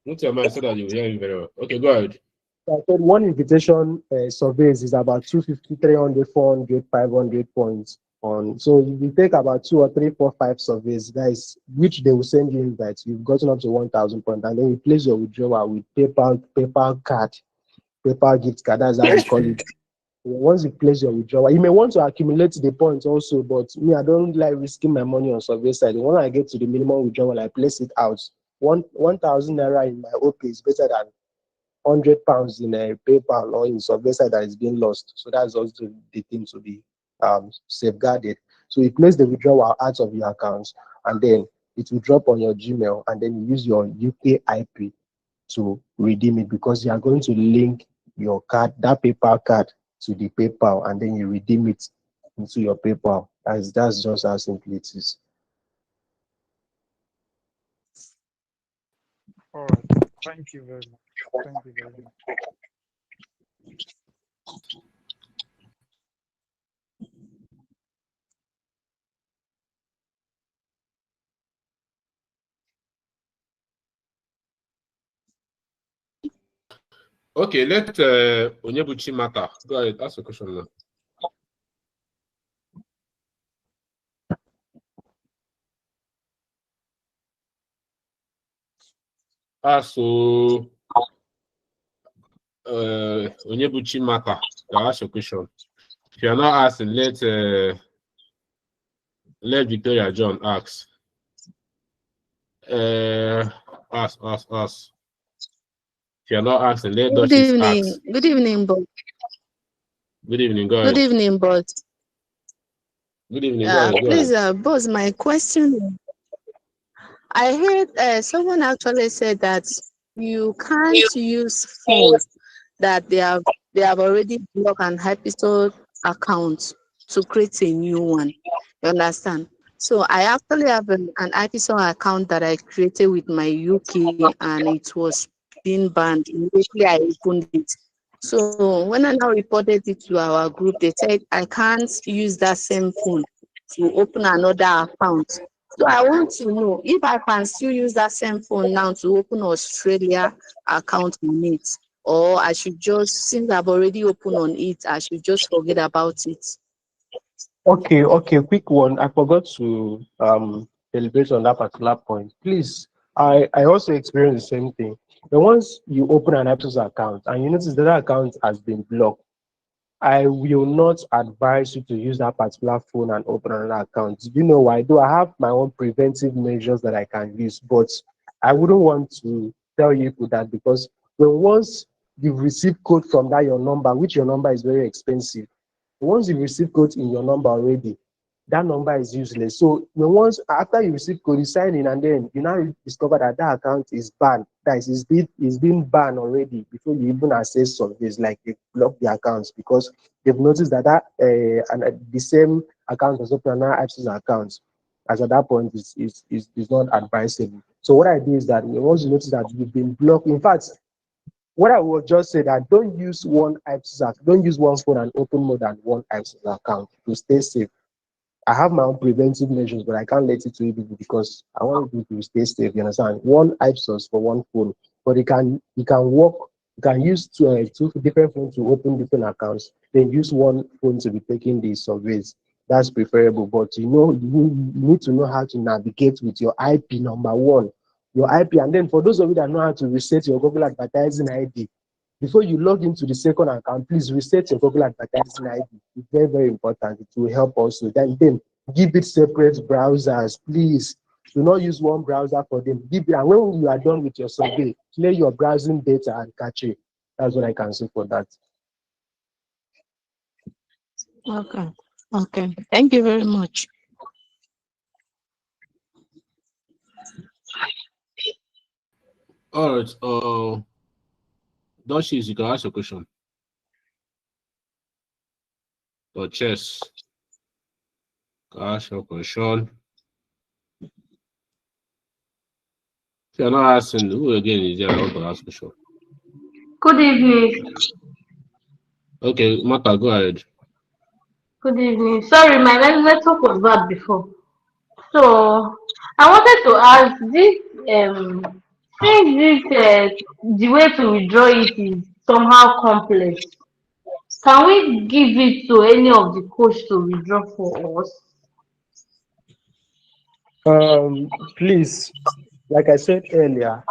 Mute your mic so that you hear me very well. Okay, go ahead. I said one invitation surveys is about 250, 300, 400, 500 points on. So if you take about 2 or 3, 4, 5 surveys, guys, which they will send you invites, you've gotten up to 1,000 points, and then you place your withdrawal with PayPal card, PayPal gift card. That's how we call it. Once you place your withdrawal, you may want to accumulate the points also, but me, I don't like risking my money on survey side. When I get to the minimum withdrawal, I place it out. 1,000 naira in my OP is better than £100 in a PayPal or in survey side that is being lost. So that's also the thing to be safeguarded. So you place the withdrawal out of your accounts, and then it will drop on your Gmail, and then you use your UK IP to redeem it, because you are going to link your card, that PayPal card, to the PayPal, and then you redeem it into your PayPal. That's just how simple it is. All right. Thank you very much. Thank you very much. Okay, let Onyebuchi Mata go ahead. Ask a question now. So Onyebuchi Mata, ask your question. If you are not asking, let Victoria John ask. Ask. If you are not asking, let Good Duchess evening. ask. Good evening, boss. Good evening, go ahead. Good evening, boss. Good evening, go ahead. Please, boss, my question. I heard someone actually said that you can't use phones that they have already blocked an episode account to create a new one. You understand? So I actually have an episode account that I created with my UK, and it was being banned. Immediately I opened it. So when I now reported it to our group, they said I can't use that same phone to open another account. So I want to know if I can still use that same phone now to open Australia account on it, or I should just, since I've already opened on it, I should just forget about it? Okay, quick one. I forgot to deliberate on that particular point. Please, I also experienced the same thing. But once you open an Ipsos account and you notice that that account has been blocked, I will not advise you to use that particular phone and open another account. You know why? Do I have my own preventive measures that I can use, but I wouldn't want to tell you that because when once you've received code from that your number, which your number is very expensive, once you receive code in your number already, that number is useless. So when once after you receive code, you sign in and then you now discover that that account is banned. That is being banned already before you even access surveys. Like they block the accounts because they've noticed that the same account was open another access accounts. As at that point is not advisable. So what I do is that once you notice that you've been blocked, in fact, what I will just say that don't use one IPSIS, don't use one phone and open more than one IPSIS account to stay safe. I have my own preventive measures, but I can't let it to you people because I want you to stay safe. You understand? One IPSOS for one phone, but you can work. You can use two different phones to open different accounts. Then use one phone to be taking the surveys. That's preferable. But you need to know how to navigate with your IP number one, your IP, and then for those of you that know how to reset your Google advertising ID, before you log into the second account, please reset your Google advertising ID. It's very, very important. It will help also. Then give it separate browsers, please. Do not use one browser for them. And when you are done with your survey, clear your browsing data and cache. That's what I can say for that. Okay. Okay. Thank you very much. All right. Doshies, you can ask a question. Or chess. Ask your question. If you're not asking, who again is there? I want to ask a question. Good evening. Okay, Maka, go ahead. Good evening. Sorry, my network was bad before. So I wanted to ask this since the way to withdraw it is somehow complex. Can we give it to any of the coach to withdraw for us? Please, like I said earlier,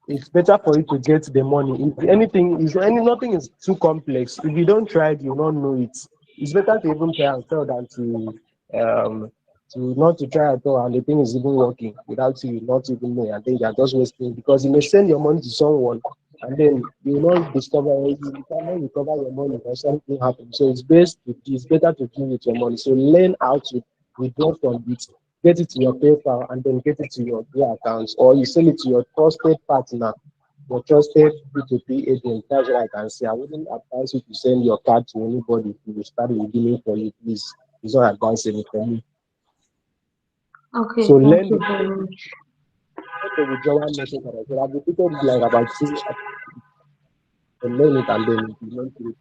it's better for you to get the money. Nothing is too complex. If you don't try it, you don't know it. It's better to even try and fail than to not to try at all and the thing is even working without you not even knowing. I think you're just wasting because you may send your money to someone and then you will not discover you cannot recover your money or something happens. So it's better to give it your money. So learn how to withdraw from it, get it to your PayPal, and then get it to your accounts, or you sell it to your trusted partner, your trusted P2P agent. That's what I can say. I wouldn't advise you to send your card to anybody who will start redeeming for you, please. It's not advisable for me. Okay, So thank learn you very much. the withdrawal method that I said. I've repeated it like about two and learn it and then implement it.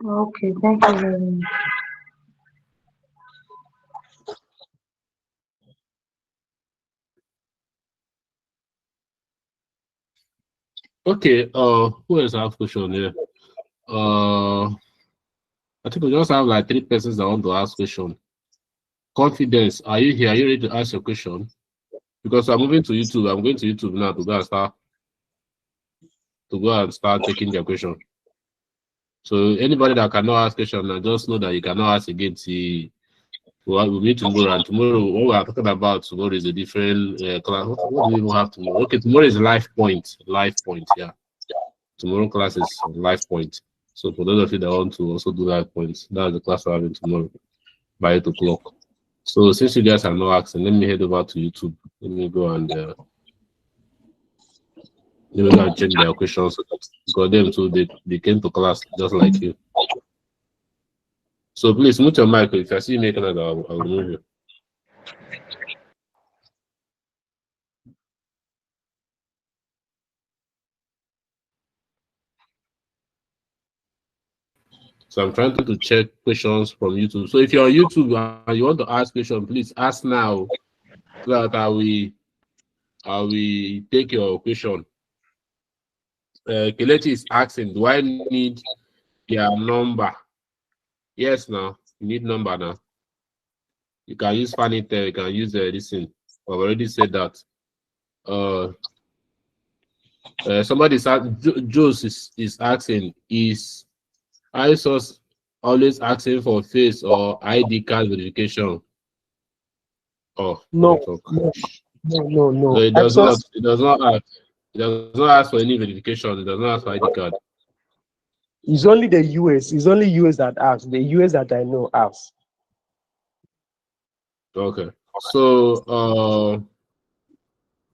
Okay, thank you very much. Okay, who else have question here? I think we just have like 3 persons that want to ask question. Confidence, are you here? Are you ready to ask your question? Because I'm moving to YouTube. I'm going to YouTube now to go and start taking their question. So anybody that cannot ask question, now just know that you cannot ask again. See, we'll meet tomorrow, and tomorrow what we are talking about tomorrow is a different class. What do we even have tomorrow? Okay, tomorrow is life point. Life point, yeah. Tomorrow class is life point. So for those of you that want to also do life points, that's the class we're having tomorrow by 8 o'clock. So since you guys are not asking, let me head over to YouTube. Let me go and check their questions because them too they came to class just like you. So please mute your mic. If I see you making it, I'll remove you. So I'm trying to check questions from YouTube. So if you're on YouTube and you want to ask question, please ask now so that I will take your question. Kelechi is asking, do I need their number? Yes, now you need number now. You can use Fanny, you can use this thing. I've already said that. Somebody Jose is asking, is ISOS always asking for face or ID card verification? Oh, No, network. no, So no. it does not. Ipsos, It does not ask. It does not ask for any verification. It does not ask for ID card. it's only the US. It's only US that asks. The US that I know asks. Okay. So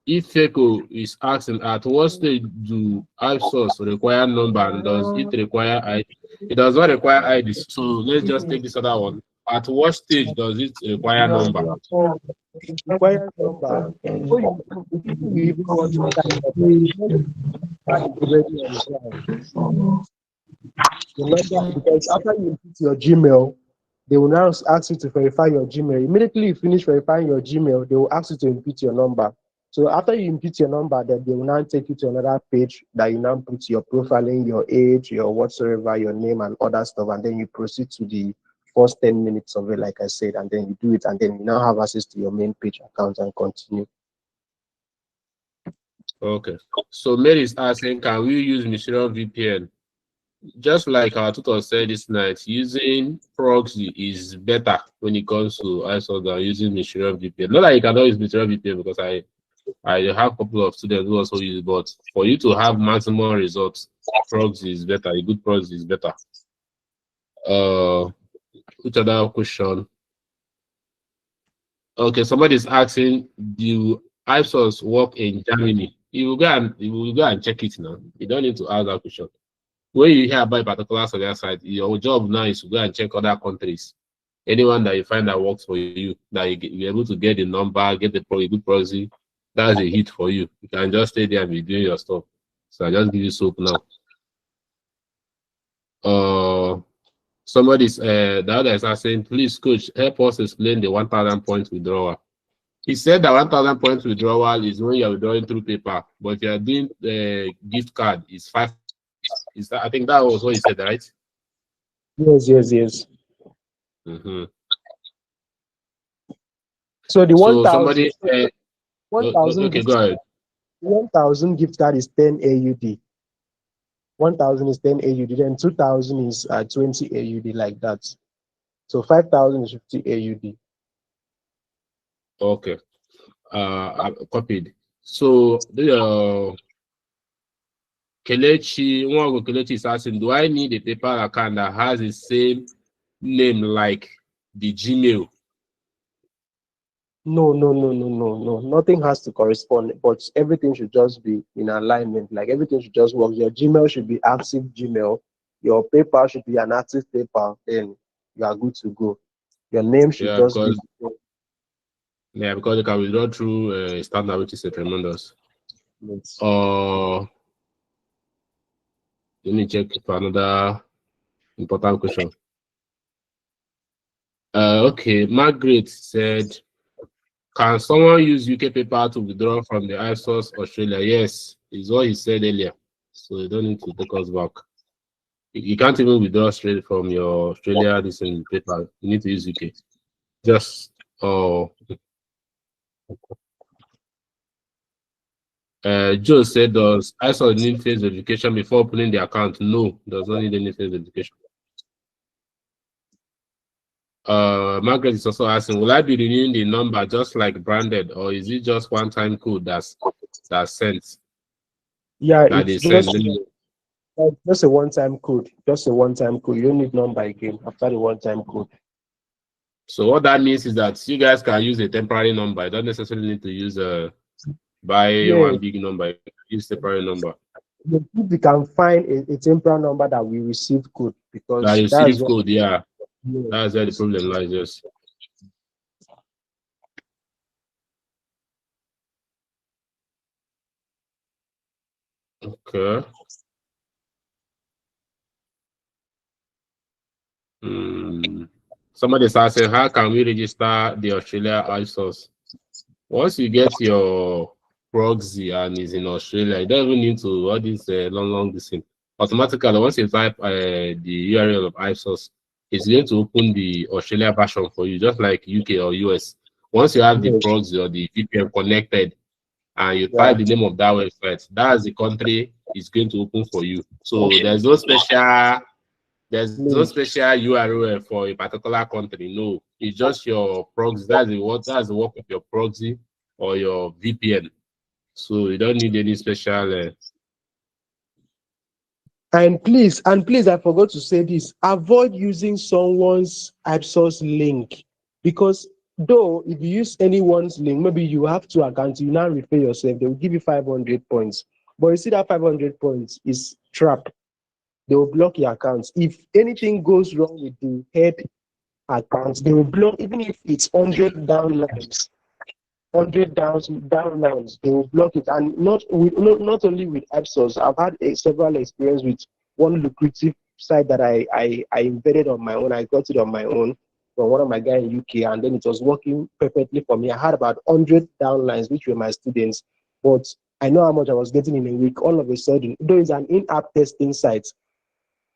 if FECO is asking, at what stage do ISOS require number and does it require ID? It does not require ID. So let's just take this other one. At what stage does it require number? It requires number. Before you even want to sign up, the number is already on the ground. The number, because after you input your Gmail, they will now ask you to verify your Gmail. Immediately you finish verifying your Gmail, they will ask you to input your number. So after you input your number, then they will now take you to another page that you now put your profile in, your age, your whatsoever, your name and other stuff, and then you proceed to the first 10 minutes of it, like I said, and then you do it, and then you now have access to your main page account and continue. Okay. So Mary is asking, can we use Mission VPN? Just like our tutor said this night, using proxy is better when it comes to ISO than using Mission VPN. Not that you cannot use Mission VPN, because I have a couple of students who also use it, but for you to have maximum results, proxy is better. A good proxy is better. Which other question? Okay, somebody is asking, do ISOs work in Germany? You will go and check it now. You don't need to ask that question. When you hear about a particular software site, your job now is to go and check other countries. Anyone that you find that works for you, that you're able to get the number, get the good proxy, that's a hit for you. You can just stay there and be doing your stuff. So I just give you soap now. Somebody's the other is asking, please, coach, help us explain the 1,000 points withdrawal. He said that 1,000 points withdrawal is when you're withdrawing through paper, but if you're doing the gift card, it's 5. I think that was what he said, right? Yes. Mm-hmm. So the 1,000. Somebody. 1,000. Okay, go ahead. 1,000 gift card is 10 AUD. 1,000 is 10 AUD. Then 2,000 is 20 AUD, like that. So 5,000 is 50 AUD. Okay. I copied. So Kelechi is asking, do I need a PayPal account that has the same name like the Gmail? No. Nothing has to correspond, but everything should just be in alignment. Like everything should just work. Your Gmail should be active Gmail. Your PayPal should be an active PayPal. Then you are good to go. Your name should just be. Yeah, because you can withdraw through standard, which is a tremendous. Yes. Let me check for another important question. Okay, Margaret said, can someone use UK PayPal to withdraw from the ISOS Australia? Yes, is what he said earlier. So you don't need to take us back. You can't even withdraw straight from your Australia this in PayPal. You need to use UK. Just Joe said, does ISOS need face verification before opening the account? No, does not need any face verification. Margaret is also asking, will I be renewing the number just like branded, or is it just one-time code that's sent? Yeah, it's just a one-time code. Just a one-time code. You don't need number again after the one-time code. So what that means is that you guys can use a temporary number. You don't necessarily need to use one big number. You can use temporary number. If we can find a temporary number that we receive code, because that receive code, yeah. That's where the problem lies, yes. Okay. Somebody started saying, how can we register the Australia ISOS? Once you get your proxy and is in Australia, you don't even need to all this long distance. Automatically, once you type the URL of iSource, it's going to open the Australia version for you, just like UK or US. Once you have the Yes. proxy or the VPN connected, and you Yeah. type the name of that website, that's the country it's going to open for you. So there's no special Link. URL for a particular country. No, it's just your proxy. That's the work of your proxy or your VPN. So you don't need any special. And please, I forgot to say this. Avoid using someone's Ipsos link, because though if you use anyone's link, maybe you have two accounts, you now refer yourself, they will give you 500 points. But you see that 500 points is trap. They will block your accounts. If anything goes wrong with the head accounts, they will block, even if it's 100 downlines. 100 downlines, they will block it. And not only with Ipsos, I've had several experience with one lucrative site that I embedded on my own. I got it on my own from one of my guys in UK, and then it was working perfectly for me. I had about 100 downlines, which were my students, but I know how much I was getting in a week. All of a sudden, though it's an in-app testing site,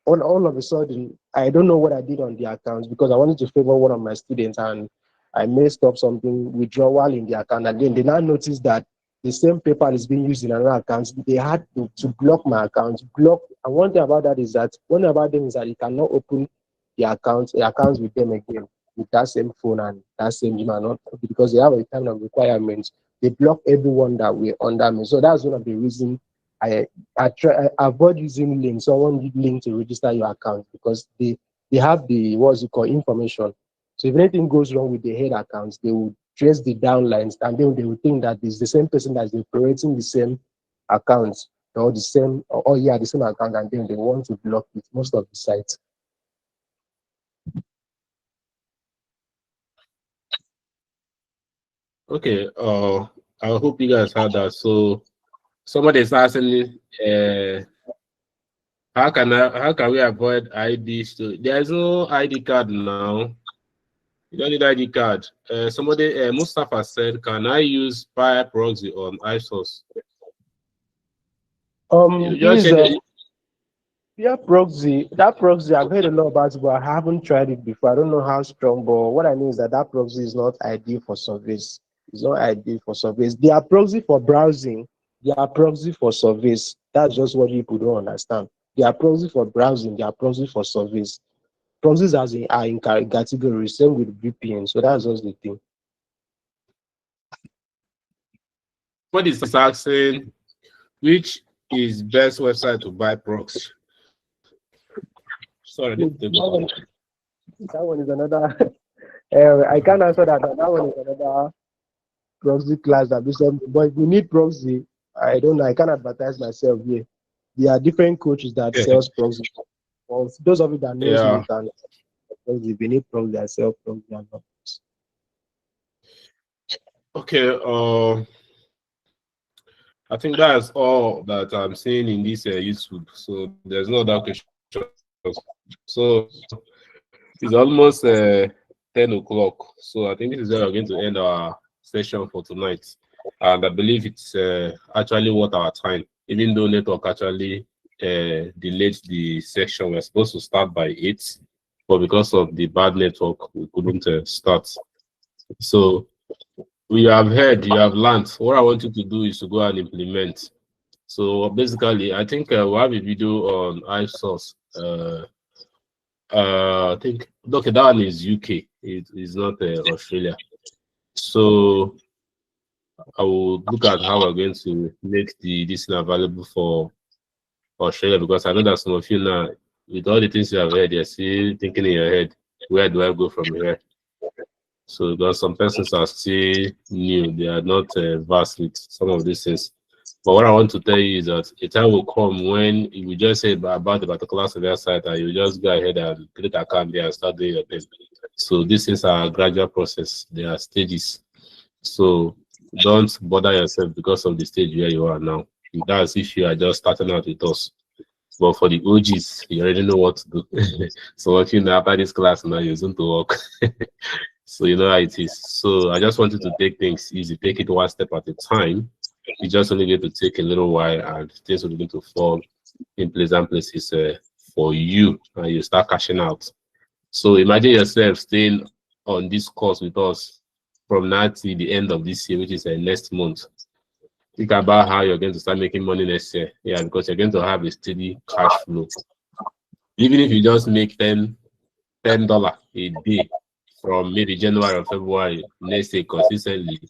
all of a sudden, I don't know what I did on the accounts, because I wanted to favor one of my students, and I messed up something withdrawal in the account. And then they now noticed that the same PayPal is being used in another account. They had to block my account. And one thing about that is that you cannot open the accounts with them again with that same phone and that same email, not because they have a kind of requirements. They block everyone that were under me. So that's one of the reasons I avoid using links. Someone need link to register your account, because they have the what's it called information. So if anything goes wrong with the head accounts, they will trace the downlines, and then they will think that it's the same person that's operating the same accounts, or the same the same account, and then they want to block it most of the sites. Okay. I hope you guys had that. So somebody is asking, how can we avoid IDs? There's no ID card now. You don't need ID card. Mustafa said, can I use Pi proxy on iSource? You just Please, change it. that proxy, I've heard a lot about it, but I haven't tried it before. I don't know how strong, but what I know is that proxy is not ideal for surveys. It's not ideal for surveys. They are proxy for browsing. They are proxy for surveys. That's just what people don't understand. They are proxy for browsing. They are proxy for surveys. Proxies are in categories, same with VPN. So that's just the thing. What is asking, which is best website to buy proxy? Sorry, that one is another. I can't answer that. That one is another proxy class that do something. But if you need proxy, I don't know. I can't advertise myself here. There are different coaches that sells proxy. Well, those of you that knows me Yeah. can proxy. If you need proxy, I sell proxy and not. Okay. I think that's all that I'm seeing in this YouTube. So there's no other question. So it's almost 10 o'clock. So I think this is where we're going to end our session for tonight. And I believe it's actually worth our time, even though network actually delayed the session. We're supposed to start by 8, but because of the bad network, we couldn't start. So you have heard, you have learned. What I want you to do is to go and implement. So basically, I think we'll have a video on iSource. I think okay, that one is UK. It is not Australia. So I will look at how we're going to make this thing available for Australia, because I know that some of you now, with all the things you have heard, you're still thinking in your head, where do I go from here? So because some persons are still new, they are not vast with some of these things. But what I want to tell you is that a time will come when you will just say about the particular surveyor site, and you just go ahead and create an account there and start doing your thing. So this is a gradual process. There are stages. So don't bother yourself because of the stage where you are now. That's if you are just starting out with us. But for the OGs, you already know what to do. So what you know after this class now, you're going to work. So you know how it is. So I just wanted to take things easy, take it one step at a time. It's just only going to take a little while, and things will begin to fall in pleasant places for you, and you start cashing out. So imagine yourself staying on this course with us from now till the end of this year, which is next month. Think about how you're going to start making money next year. Yeah, because you're going to have a steady cash flow. Even if you just make $10 a day from maybe January or February next year consistently,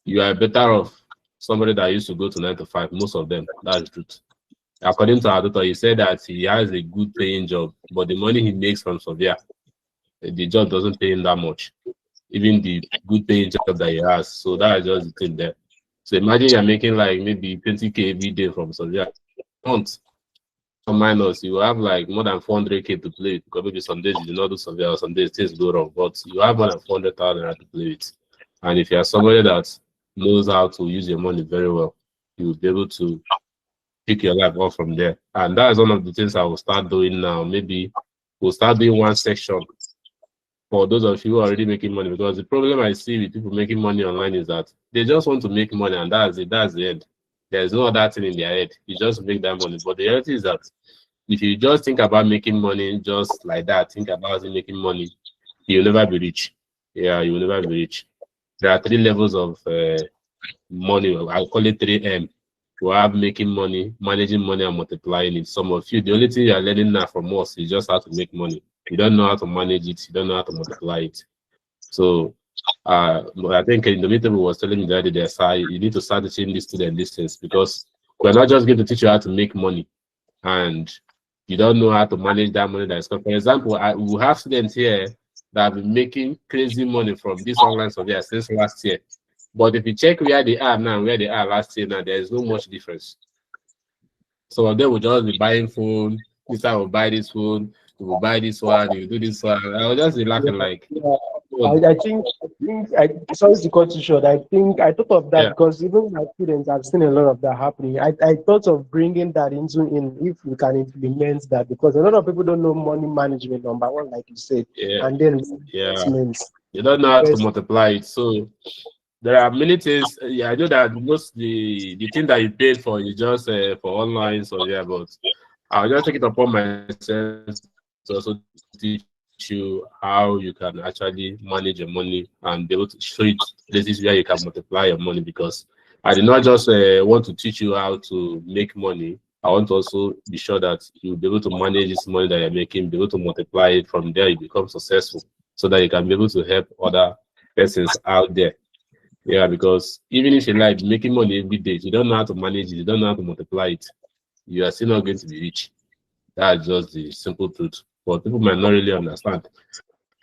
you are better off somebody that used to go to 9 to 5. Most of them, that's the truth. According to our doctor, he said that he has a good paying job, but the money he makes from Severe, the job doesn't pay him that much. Even the good paying job that he has. So that is just the thing there. So imagine you're making like maybe 20K every day from Severe. Month minus, you have like more than 400K to play with, because maybe some days you do not do Severe, or some days things go wrong, but you have more than 400,000 to play with. And if you are somebody that knows how to use your money very well, you will be able to pick your life up from there. And that is one of the things I will start doing now. Maybe we'll start doing one section for those of you who are already making money, because the problem I see with people making money online is that they just want to make money, and that's it, that's the end. There's no other thing in their head. You just make that money. But the reality is that if you just think about making money just like that, think about making money, you'll never be rich. Yeah, you will never be rich. There are 3 levels of money. I call it 3M. You have making money, managing money, and multiplying it. Some of you, the only thing you are learning now from us is just how to make money. You don't know how to manage it. You don't know how to multiply it. So I think Indomitable was telling me the other day, you need to start teaching this student these things, because we're not just going to teach you how to make money and you don't know how to manage that money that is coming. For example, we have students here that have been making crazy money from this online survey since last year. But if you check where they are now, where they are last year now, there is no much difference. Some of them will just be buying phone. This time will buy this phone, you will buy this one, you do this one. I will just be laughing like, Sorry to cut you short. I thought of that yeah. because even my students, I've seen a lot of that happening. I thought of bringing that if we can implement that, because a lot of people don't know money management, number one, like you said, and then investments. You don't know how to multiply it. So there are many things. Yeah, I know that the thing that you paid for is just for online, so yeah, but I'll just take it upon myself to also teach you how you can actually manage your money and be able to show you places where you can multiply your money, because I did not just want to teach you how to make money. I want to also be sure that you'll be able to manage this money that you're making, be able to multiply it. From there, you become successful, so that you can be able to help other persons out there. Yeah, because even if you like making money every day, if you don't know how to manage it, you don't know how to multiply it, you are still not going to be rich. That's just the simple truth. But people might not really understand.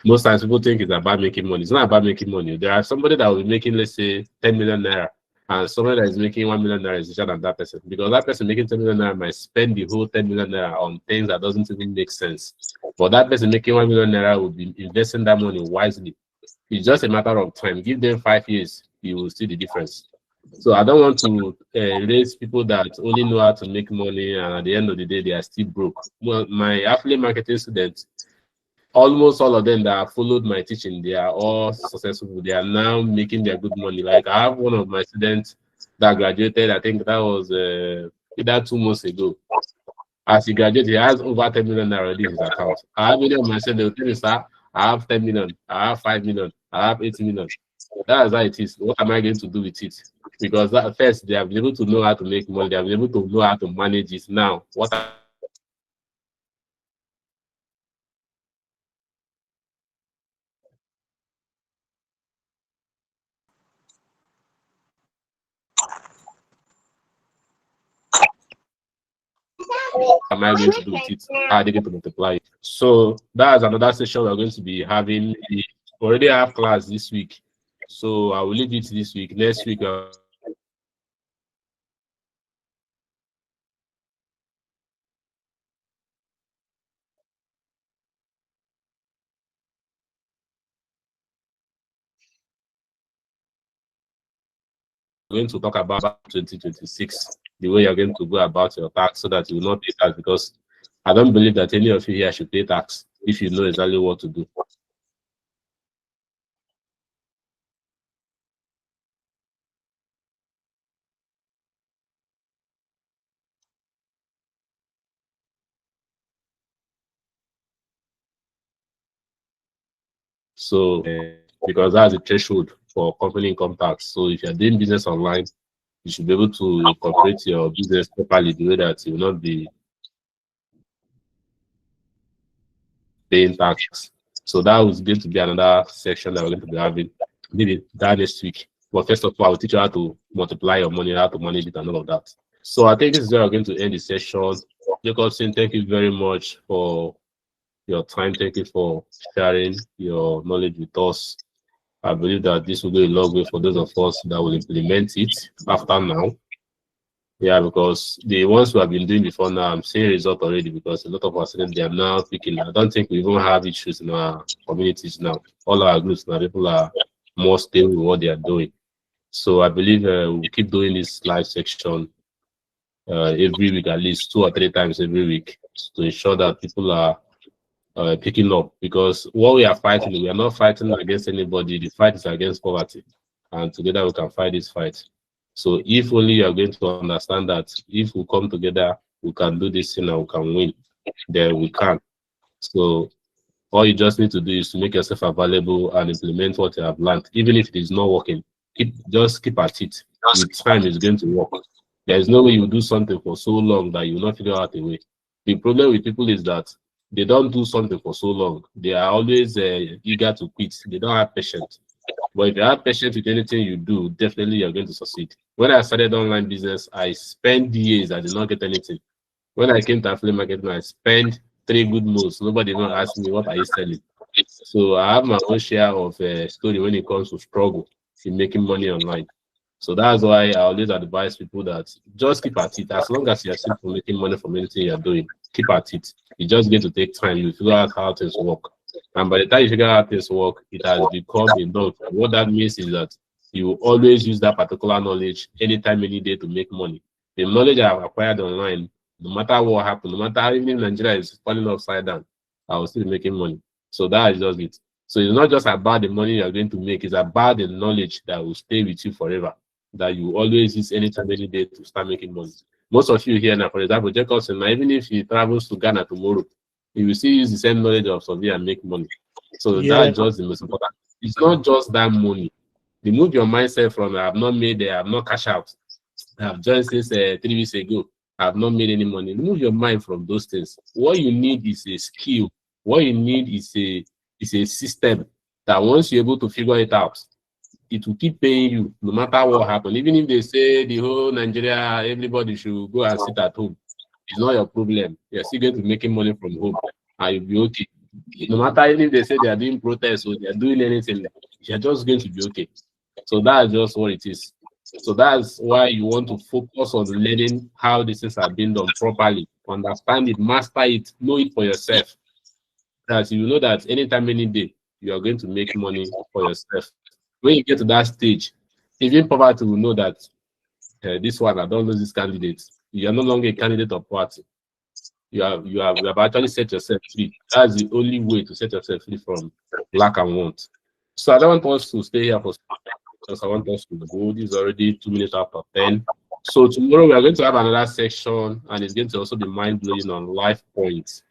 Most times people think it's about making money. It's not about making money. There are somebody that will be making, let's say, 10 million naira, and somebody that is making 1 million naira is richer than that person. Because that person making 10 million naira might spend the whole 10 million naira on things that doesn't even make sense. But that person making 1 million naira will be investing that money wisely. It's just a matter of time. Give them 5 years, you will see the difference. So I don't want to raise people that only know how to make money, and at the end of the day, they are still broke. Well, my affiliate marketing students, almost all of them that have followed my teaching, they are all successful. They are now making their good money. Like I have one of my students that graduated, I think that was either 2 months ago. As he graduated, he has over 10 million already in his account. I have many of my students, they will tell me, sir, I have 10 million, I have 5 million, I have 80 million. That is how it is. What am I going to do with it? Because at first they have been able to know how to make money, they have been able to know how to manage it. Now, what am I going to do with it? How are they going to multiply it? So that's another session we're going to be having. We already have class this week, so I will leave it this week. Next week, going to talk about 2026, the way you're going to go about your tax so that you will not pay tax, because I don't believe that any of you here should pay tax if you know exactly what to do. So because that's the threshold for company income tax. So if you're doing business online, you should be able to incorporate your business properly the way that you will not be paying tax. So that was going to be another section that we're going to be having maybe that next week. But first of all, I'll teach you how to multiply your money, how to manage it, and all of that. So I think this is where we're going to end the session. Jacobson, thank you very much for your time. Thank you for sharing your knowledge with us. I believe that this will go a long way for those of us that will implement it after now. Yeah, because the ones who have been doing before now, I'm seeing result already because a lot of our students, they are now picking. I don't think we even have issues in our communities now. All our groups now, people are more stable with what they are doing. So I believe we'll keep doing this live section every week, at least 2 or 3 times every week, to ensure that people are picking up. Because what we are fighting, we are not fighting against anybody. The fight is against poverty, and together we can fight this fight. So if only you are going to understand that if we come together, we can do this thing and we can win, then we can. So all you just need to do is to make yourself available and implement what you have learned, even if it is not working. Just keep at it. With time, it's going to work. There is no way you do something for so long that you will not figure out a way. The problem with people is that they don't do something for so long. They are always eager to quit. They don't have patience. But if you have patience with anything you do, definitely you're going to succeed. When I started online business, I spent years. I did not get anything. When I came to affiliate marketing, I spent 3 good months. Nobody even asked me, what are you selling? So I have my own share of story when it comes to struggle in making money online. So that's why I always advise people that just keep at it. As long as you're still making money from anything you're doing, keep at it. It's just going to take time. You figure out how things work. And by the time you figure out how things work, it has become a norm. What that means is that you always use that particular knowledge anytime, any day to make money. The knowledge I've acquired online, no matter what happens, no matter how even Nigeria is falling upside down, I will still be making money. So that is just it. So it's not just about the money you're going to make, it's about the knowledge that will stay with you forever, that you always use anytime, any day to start making money. Most of you here now, for example, Jacobson, even if he travels to Ghana tomorrow, he will still use the same knowledge of survey and make money. So Yeah. that's just the most important. It's not just that money. Remove your mindset from I have not made I have not cash out. I have joined since 3 weeks ago. I have not made any money. Remove your mind from those things. What you need is a skill. What you need is a system that once you're able to figure it out, it will keep paying you no matter what happens. Even if they say the whole Nigeria, everybody should go and sit at home, it's not your problem. You're still going to be making money from home and you'll be okay. No matter even if they say they are doing protests or they are doing anything, you're just going to be okay. So that's just what it is. So that's why you want to focus on learning how these things are being done properly, understand it, master it, know it for yourself. That you know that anytime, any day, you are going to make money for yourself. When you get to that stage, even poverty will know that this one, I don't lose this candidate. You are no longer a candidate of poverty. You have actually set yourself free. That's the only way to set yourself free from lack and want. So I don't want us to stay here for because I want us to go. This is already 2 minutes after 10. So tomorrow we are going to have another section, and it's going to also be mind blowing on life points.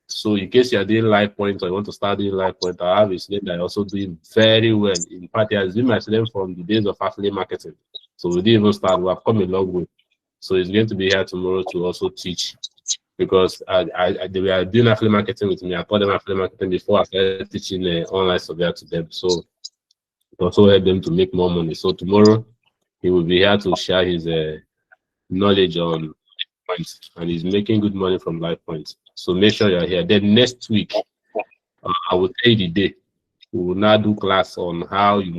So in case you are doing life points or you want to start doing life points, I have a student that is also doing very well. In fact, he has been my student from the days of affiliate marketing. So we didn't even start. We have come a long way. So he's going to be here tomorrow to also teach because they were doing affiliate marketing with me. I taught them affiliate marketing before I started teaching online software to them. So it also help them to make more money. So tomorrow he will be here to share his knowledge on points, and he's making good money from life points. So make sure you're here. Then next week, I will tell you the day. We will now do class on how you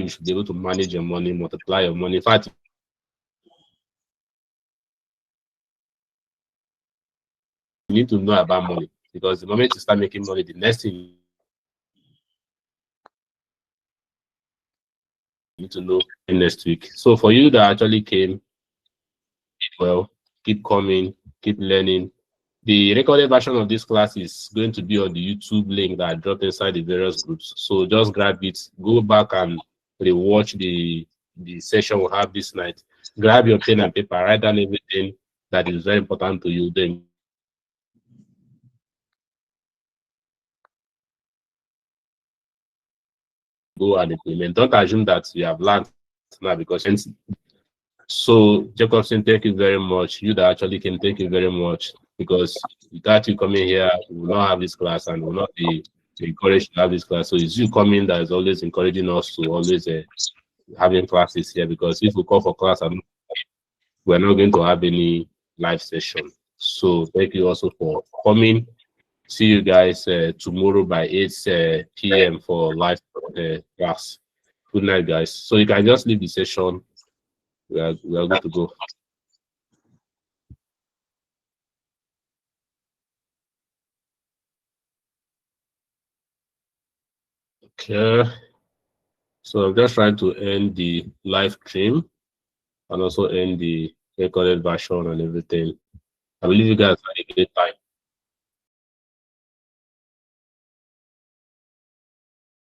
should be able to manage your money, multiply your money. In fact, you need to know about money because the moment you start making money, the next thing you need to know next week. So for you that actually came, well, keep coming, keep learning. The recorded version of this class is going to be on the YouTube link that I dropped inside the various groups. So just grab it, go back and rewatch the session we have this night. Grab your pen and paper, write down everything that is very important to you. Then go and implement. Don't assume that you have learned now because. So Jacobson, thank you very much. You that actually came, thank you very much, because without you coming here, we will not have this class and will not be encouraged to have this class. So it's you coming that is always encouraging us to always having classes here, because if we call for class and we're not going to have any live session. So thank you also for coming. See you guys tomorrow by 8 p.m. for live class. Good night, guys. So you can just leave the session. We are good to go. Okay. So I'm just trying to end the live stream and also end the recorded version and everything. I believe you guys had a great time.